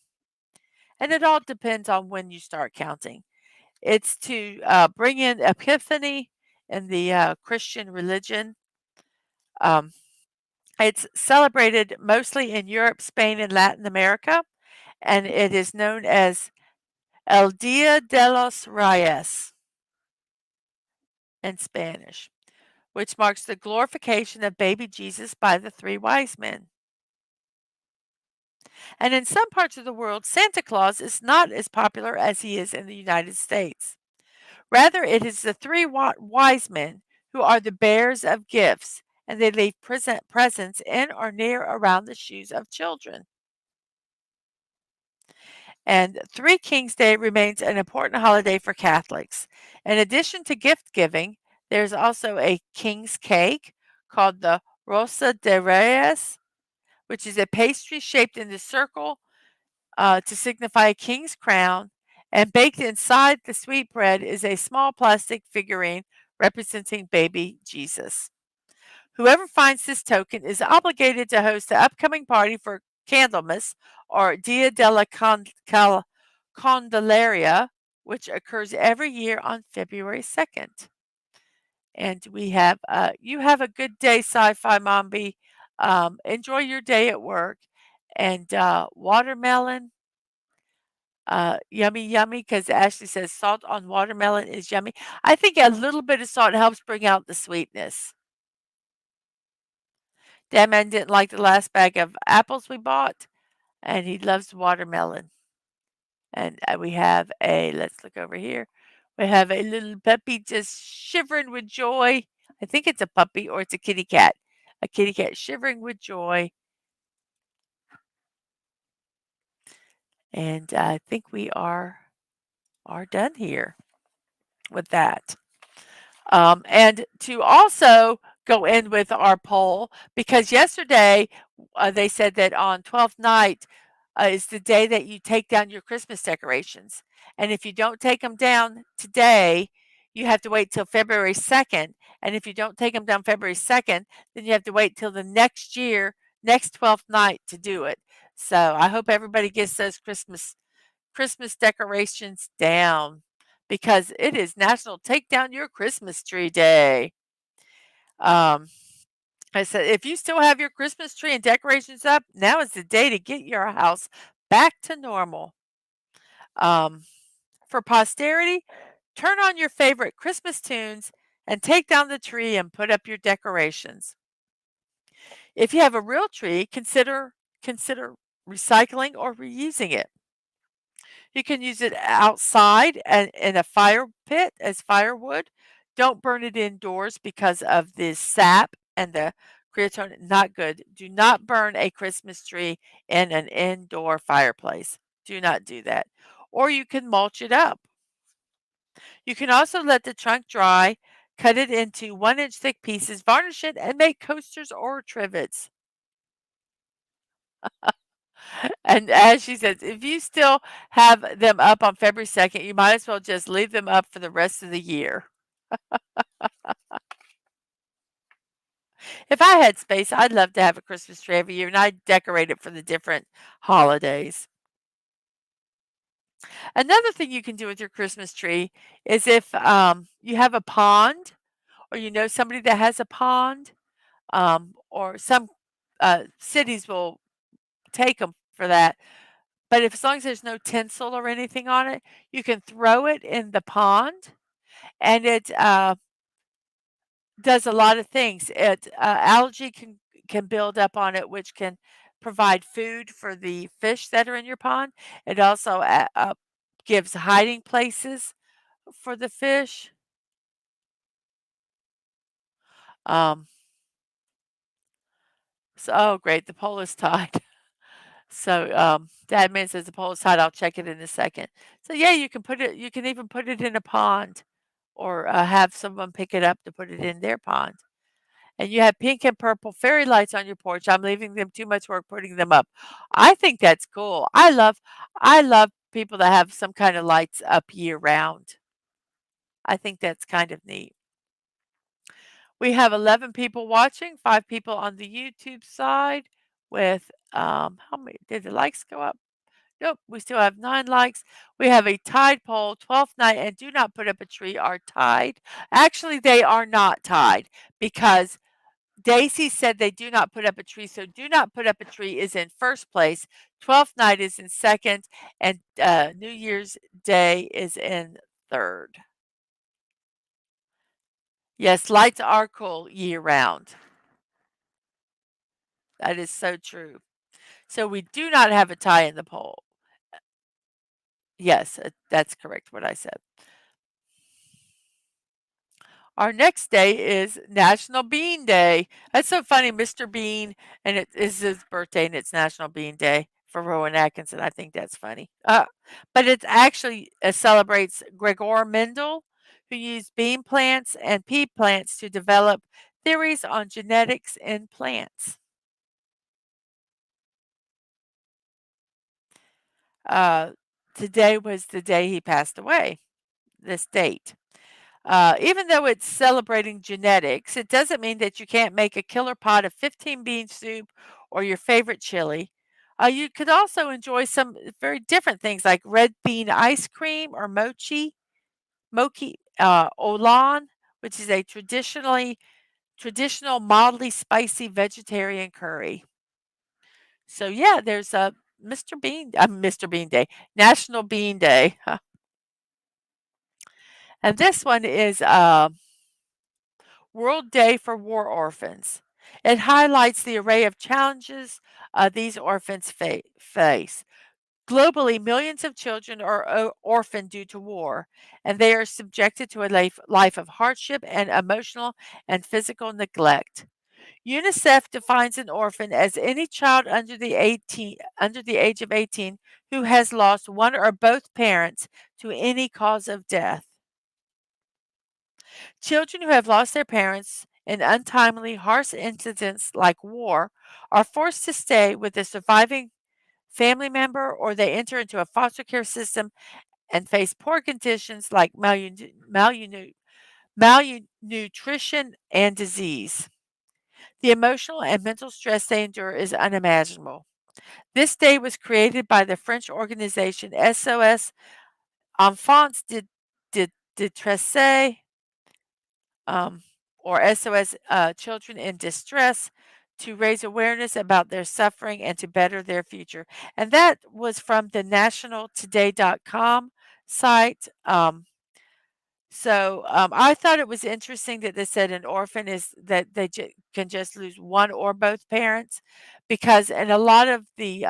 And it all depends on when you start counting. It's to bring in Epiphany in the Christian religion. Um, it's celebrated mostly in Europe, Spain, and Latin America, and it is known as El Dia de los Reyes in Spanish, which marks the glorification of baby Jesus by the three wise men. And in some parts of the world, Santa Claus is not as popular as he is in the United States. Rather, it is the three wise men who are the bearers of gifts, and they leave presents in or near around the shoes of children. And Three Kings Day remains an important holiday for Catholics. In addition to gift giving, there's also a king's cake called the Rosa de Reyes, which is a pastry shaped in the circle to signify a king's crown. And baked inside the sweetbread is a small plastic figurine representing baby Jesus. Whoever finds this token is obligated to host the upcoming party for Candlemas or Dia de la Candelaria, which occurs every year on February 2nd. And you have a good day, Sci-Fi Mombi. Enjoy your day at work. And watermelon, yummy, yummy, because Ashley says salt on watermelon is yummy. I think a little bit of salt helps bring out the sweetness. Dadman didn't like the last bag of apples we bought, and he loves watermelon. And we have let's look over here. We have a little puppy just shivering with joy. I think it's a puppy or it's a kitty cat. A kitty cat shivering with joy. And I think we are done here with that. And to also go in with our poll because yesterday they said that on 12th night is the day that you take down your Christmas decorations. And if you don't take them down today, you have to wait till February 2nd. And if you don't take them down February 2nd, then you have to wait till the next year, next 12th night to do it. So I hope everybody gets those Christmas decorations down because it is National Take Down Your Christmas Tree Day. Um, I said, if you still have your Christmas tree and decorations up, now is the day to get your house back to normal. Um, for posterity, turn on your favorite Christmas tunes and take down the tree and put up your decorations. If you have a real tree, consider recycling or reusing it. You can use it outside and in a fire pit as firewood. Don't burn it indoors because of the sap and the creosote. Not good. Do not burn a Christmas tree in an indoor fireplace. Do not do that. Or you can mulch it up. You can also let the trunk dry, cut it into 1 inch thick pieces, varnish it, and make coasters or trivets. And as she says, if you still have them up on February 2nd, you might as well just leave them up for the rest of the year. If I had space, I'd love to have a Christmas tree every year and I'd decorate it for the different holidays. Another thing you can do with your Christmas tree is if you have a pond or you know somebody that has a pond, or some cities will take them for that. But if as long as there's no tinsel or anything on it, you can throw it in the pond and it does a lot of things. Algae can build up on it, which can provide food for the fish that are in your pond. It also gives hiding places for the fish. Um, so, oh, great, the pole is tied. So, Dadman says the pole is tied. I'll check it in a second. So, yeah, you can put it. You can even put it in a pond, or have someone pick it up to put it in their pond. And you have pink and purple fairy lights on your porch. I'm leaving them too much work putting them up. I think that's cool. I love people that have some kind of lights up year round. I think that's kind of neat. We have 11 people watching, 5 people on the YouTube side with how many did the likes go up? Nope, we still have 9 likes. We have a tied poll, 12th night and do not put up a tree are tied. Actually, they are not tied because Daisy said they do not put up a tree, so do not put up a tree is in first place. 12th night is in second, and New Year's Day is in third. Yes, lights are cool year round. That is so true. So we do not have a tie in the poll. Yes, that's correct what I said. Our next day is National Bean Day. That's so funny, Mr. Bean, and it is his birthday, and it's National Bean Day for Rowan Atkinson. I think that's funny. But it actually celebrates Gregor Mendel, who used bean plants and pea plants to develop theories on genetics in plants. Uh, Today was the day he passed away, this date. Even though it's celebrating genetics, it doesn't mean that you can't make a killer pot of 15 bean soup or your favorite chili. You could also enjoy some very different things like red bean ice cream or mochi olan, which is a traditional mildly spicy vegetarian curry. So yeah, there's a Mr. Bean Day, National Bean Day, and this one is World Day for War Orphans. It highlights the array of challenges these orphans face. Globally, millions of children are orphaned due to war, and they are subjected to a life of hardship and emotional and physical neglect. UNICEF defines an orphan as any child under the age of 18 who has lost one or both parents to any cause of death. Children who have lost their parents in untimely, harsh incidents like war are forced to stay with a surviving family member or they enter into a foster care system and face poor conditions like malnutrition and disease. The emotional and mental stress they endure is unimaginable. This day was created by the French organization SOS Enfants de Tresse, um, or SOS Children in Distress, to raise awareness about their suffering and to better their future. And that was from the nationaltoday.com site. I thought it was interesting that they said an orphan is that can just lose one or both parents, because in a lot of the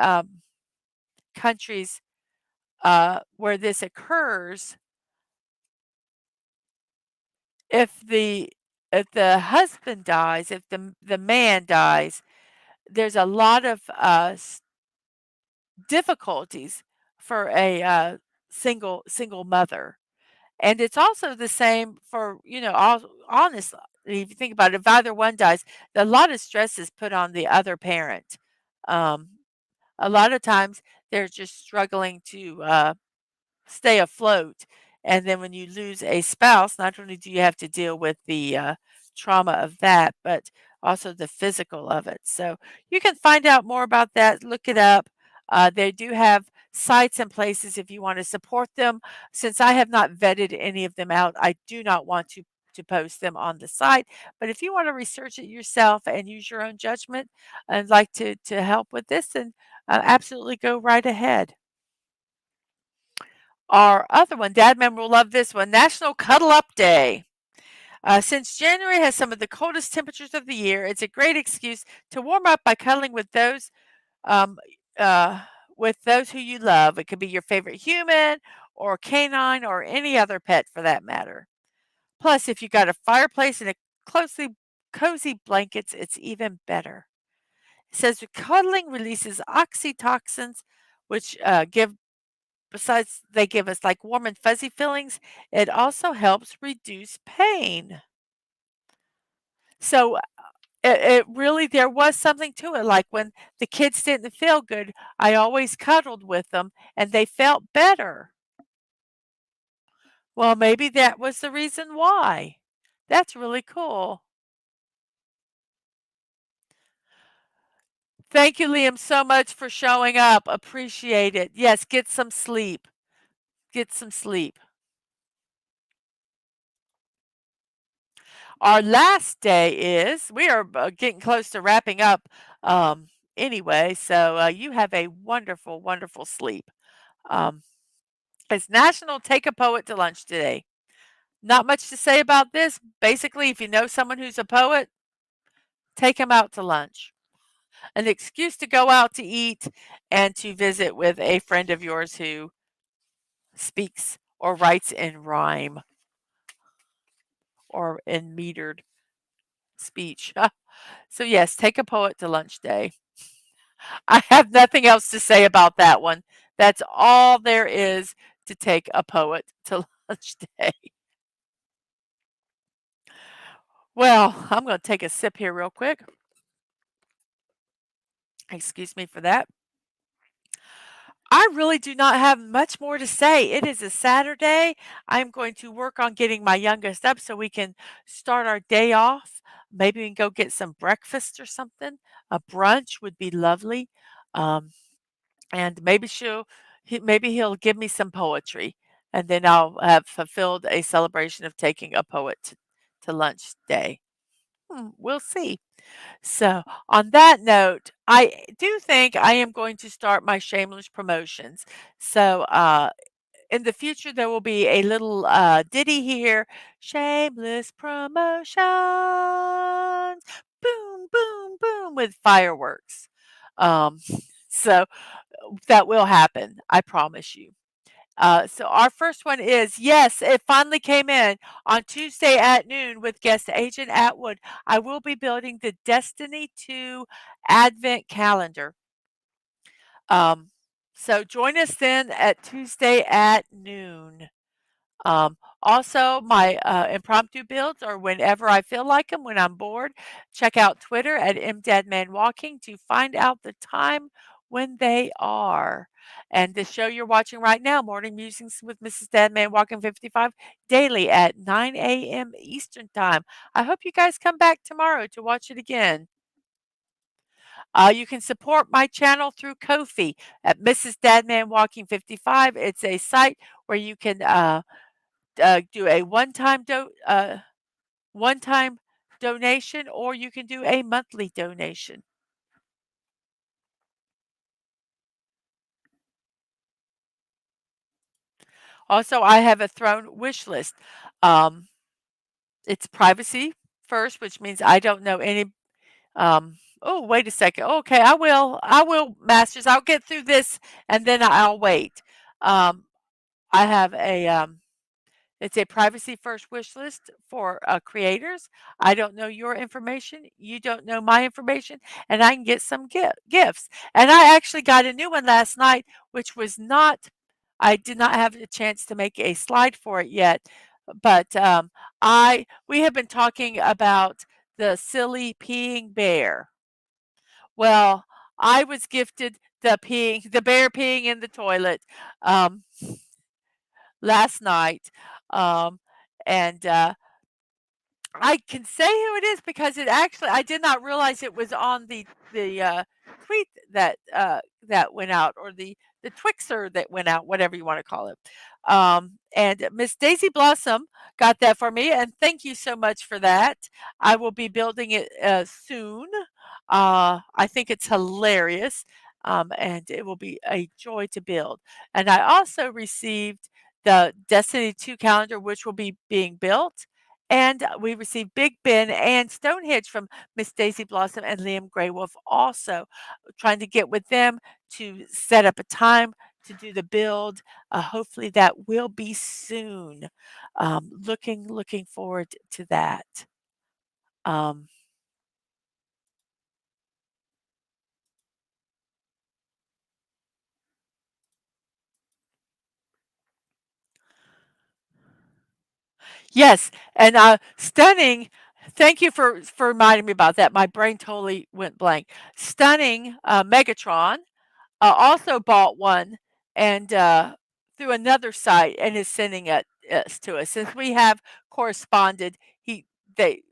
countries where this occurs, if the if the husband dies, if the man dies, there's a lot of difficulties for a single mother. And it's also the same for, all honestly, if you think about it, if either one dies, a lot of stress is put on the other parent. Um, a lot of times they're just struggling to stay afloat. And then when you lose a spouse, not only do you have to deal with the trauma of that, but also the physical of it. So you can find out more about that, look it up. They do have sites and places if you want to support them. Since I have not vetted any of them out, I do not want to post them on the site. But if you want to research it yourself and use your own judgment and like to help with this, then absolutely go right ahead. Our other one, Dad Mem will love this one, National Cuddle Up Day. Since January has some of the coldest temperatures of the year, it's a great excuse to warm up by cuddling um, with those who you love. It could be your favorite human or canine or any other pet for that matter. Plus, if you got a fireplace and a closely cozy blankets, it's even better. It says cuddling releases oxytocins, which give besides they give us like warm and fuzzy feelings, it also helps reduce pain. So it really there was something to it. Like when the kids didn't feel good, I always cuddled with them and they felt better. Well, maybe that was the reason why. That's really cool. Thank you, Liam, so much for showing up. Appreciate it. Yes, get some sleep. Get some sleep. Our last day is we are getting close to wrapping up anyway, so you have a wonderful, wonderful sleep. Um, it's National Take a Poet to Lunch today. Not much to say about this. Basically, if you know someone who's a poet, take them out to lunch. An excuse to go out to eat and to visit with a friend of yours who speaks or writes in rhyme or in metered speech. So, yes, take a poet to lunch day. I have nothing else to say about that one. That's all there is to take a poet to lunch day. Well, I'm going to take a sip here real quick. Excuse me for that. I really do not have much more to say. It is a Saturday. I'm going to work on getting my youngest up so we can start our day off. Maybe we can go get some breakfast or something. A brunch would be lovely. Um, and maybe he'll give me some poetry, and then I'll have fulfilled a celebration of taking a poet to lunch day. We'll see. So, on that note, I do think I am going to start my shameless promotions. So, in the future, there will be a little ditty here, shameless promotions, boom, boom, boom, with fireworks. Um, so that will happen, I promise you. So our first one is yes, it finally came in on Tuesday at noon with guest Agent Atwood. I will be building the Destiny 2 Advent calendar. So join us then at Tuesday at noon. Also, my impromptu builds are whenever I feel like them, when I'm bored. Check out Twitter at MDadmanWalking to find out the time when they are. And the show you're watching right now, Morning Musings with Mrs. Dadman Walking 55, daily at 9 a.m. Eastern Time. I hope you guys come back tomorrow to watch it again. You can support my channel through Ko-fi at Mrs. Dadman Walking 55. It's a site where you can do a one-time donation, or you can do a monthly donation. Also, I have a throne wish list. Um, it's privacy first, which means I don't know any. Oh, wait a second. Okay, I will. I will, Masters. I'll get through this, and then I'll wait. Um, I have a It's a privacy first wish list for creators. I don't know your information. You don't know my information, and I can get some gifts. And I actually got a new one last night, which was not, I did not have a chance to make a slide for it yet. But we have been talking about the silly peeing bear. Well, I was gifted the bear peeing in the toilet. Um, last night. Um, and I can say who it is because I did not realize it was on the tweet that went out, or the Twixer that went out, whatever you want to call it. And Miss Daisy Blossom got that for me, and thank you so much for that. I will be building it soon. I think it's hilarious, and it will be a joy to build. And I also received the Destiny 2 calendar, which will be being built. And we received Big Ben and Stonehenge from Miss Daisy Blossom and Liam Graywolf, also trying to get with them to set up a time to do the build. Hopefully that will be soon. Looking forward to that. Um, yes, and stunning. Thank you for reminding me about that. My brain totally went blank. Stunning Megatron also bought one, and through another site, and is sending it to us. Since we have corresponded, they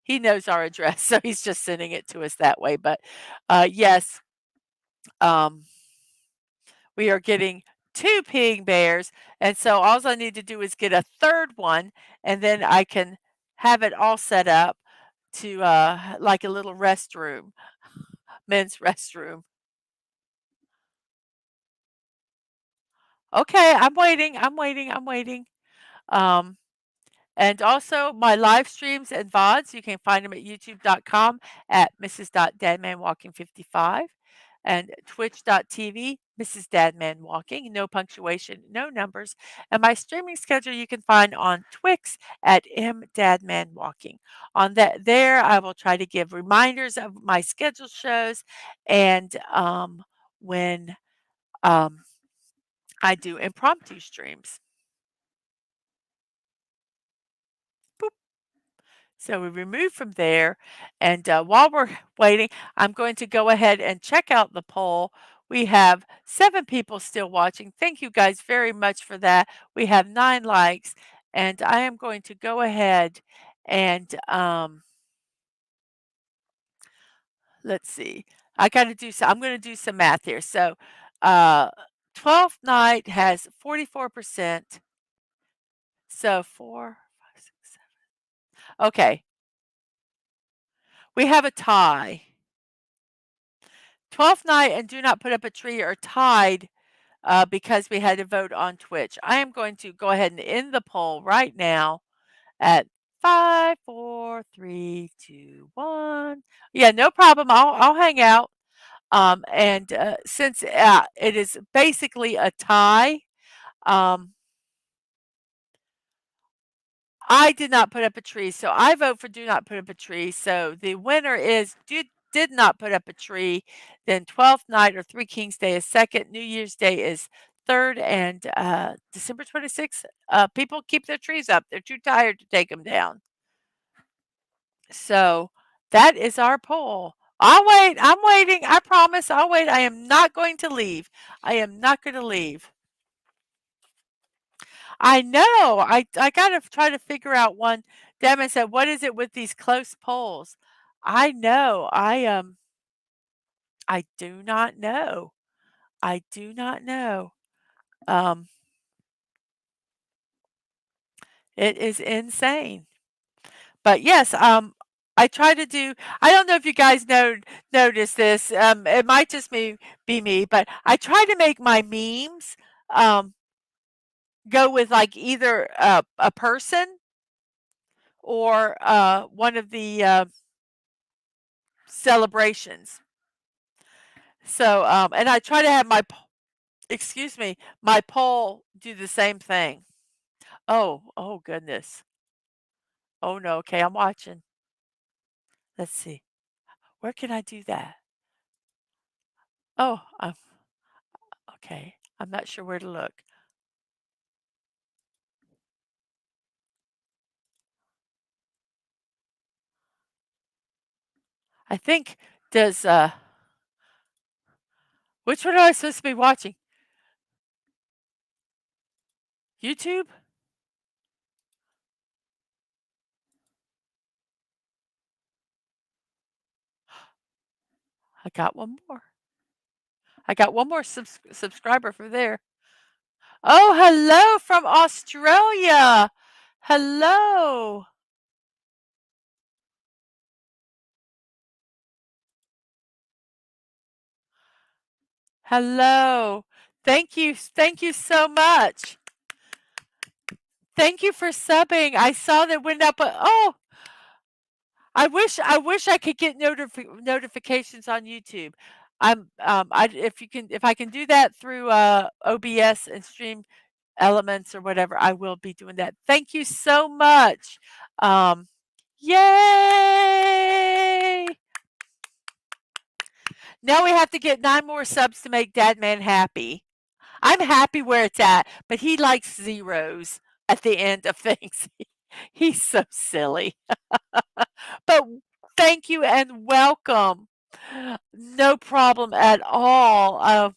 he knows our address, so he's just sending it to us that way. But yes, um, we are getting two peeing bears, and so all I need to do is get a third one, and then I can have it all set up to like a little restroom, men's restroom. Okay, I'm waiting. I'm waiting. I'm waiting. Um, And also my live streams and VODs, you can find them at youtube.com at Mrs.DadmanWalking55 and twitch.tv, Mrs. Dadman Walking, no punctuation, no numbers. And my streaming schedule you can find on Twix at MDadmanWalking. On that there, I will try to give reminders of my scheduled shows and when um, I do impromptu streams. So we remove from there, and while we're waiting, I'm going to go ahead and check out the poll. We have 7 people still watching. Thank you guys very much for that. We have 9 likes, and I am going to go ahead and let's see. I'm going to do some math here. So, uh, 12th night has 44%. So 4, 5, 6, 7. Okay, we have a tie. 12th night and do not put up a tree are tied because we had to vote on Twitch. I am going to go ahead and end the poll right now at 5, 4, 3, 2, 1. Yeah, no problem. I'll hang out. And since it is basically a tie, um, I did not put up a tree, so I vote for do not put up a tree. So the winner is did not put up a tree. Then 12th night or Three Kings Day is second. New Year's Day is 3rd and December 26th, people keep their trees up. They're too tired to take them down. So that is our poll. I'll wait. I'm waiting. I promise I'll wait. I am not going to leave. I am not going to leave. I know. I got to try to figure out one. Devin said, "What is it with these close polls?" I know. I do not know. I do not know. Um, it is insane. But yes, I try to do. I don't know if you guys notice this. It might just be me, but I try to make my memes um, go with like either a person or one of the celebrations. So, and I try to have excuse me, my poll do the same thing. Oh goodness. Oh no. Okay, I'm watching. Let's see. Where can I do that? Oh, okay. I'm not sure where to look. I think does which one am I supposed to be watching? YouTube? I got one more. I got one more subscriber for there. Oh, hello from Australia. Hello. Hello. Thank you. Thank you so much. Thank you for subbing. I saw that went up. Oh, I wish I could get notifications on YouTube. If I can do that through OBS and Stream Elements or whatever, I will be doing that. Thank you so much. Um, yay! Now we have to get 9 more subs to make Dadman happy. I'm happy where it's at, but he likes zeros at the end of things. He's so silly. But thank you and welcome. No problem at all.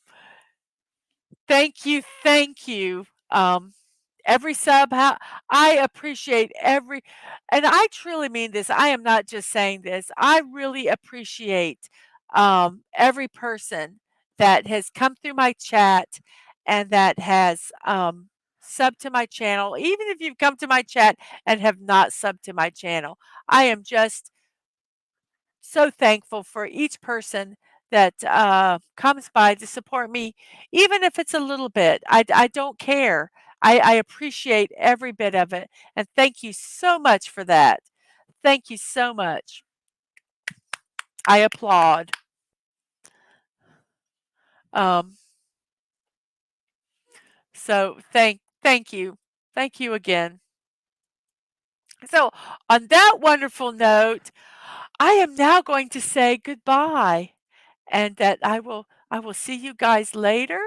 Thank you, thank you. Every sub, I appreciate and I truly mean this. I am not just saying this. I really appreciate every person that has come through my chat and that has subbed to my channel. Even if you've come to my chat and have not subbed to my channel, I am just so thankful for each person that comes by to support me, even if it's a little bit. I don't care. I appreciate every bit of it. And thank you so much for that. Thank you so much. I applaud. Um, so thank you. Thank you again. So on that wonderful note, I am now going to say goodbye and that I will see you guys later.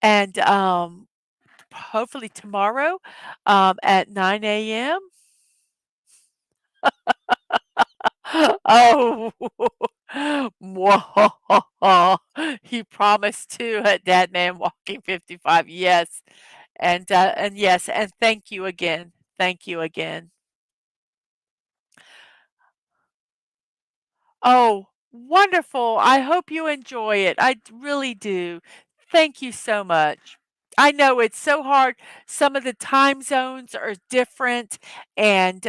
And hopefully tomorrow at 9 a.m. Oh, mwahaha. He promised to at DadmanWalking55. Yes, and yes, and thank you again. Thank you again. Oh, wonderful! I hope you enjoy it. I really do. Thank you so much. I know it's so hard. Some of the time zones are different, and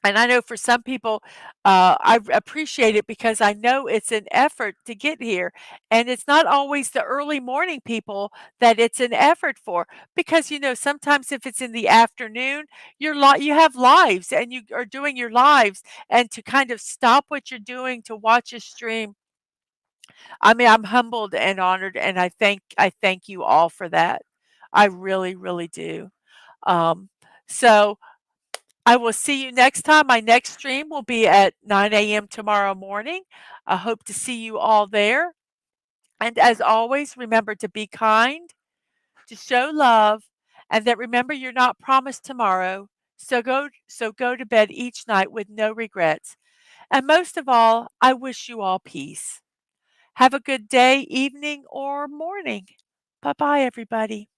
and I know for some people, I appreciate it because I know it's an effort to get here. And it's not always the early morning people that it's an effort for. Because, sometimes if it's in the afternoon, you have lives and you are doing your lives. And to kind of stop what you're doing to watch a stream, I mean, I'm humbled and honored, and I thank you all for that. I really, really do. Um, so I will see you next time. My next stream will be at 9 a.m. tomorrow morning. I hope to see you all there. And as always, remember to be kind, to show love, and that remember you're not promised tomorrow. So go to bed each night with no regrets. And most of all, I wish you all peace. Have a good day, evening, or morning. Bye bye, everybody.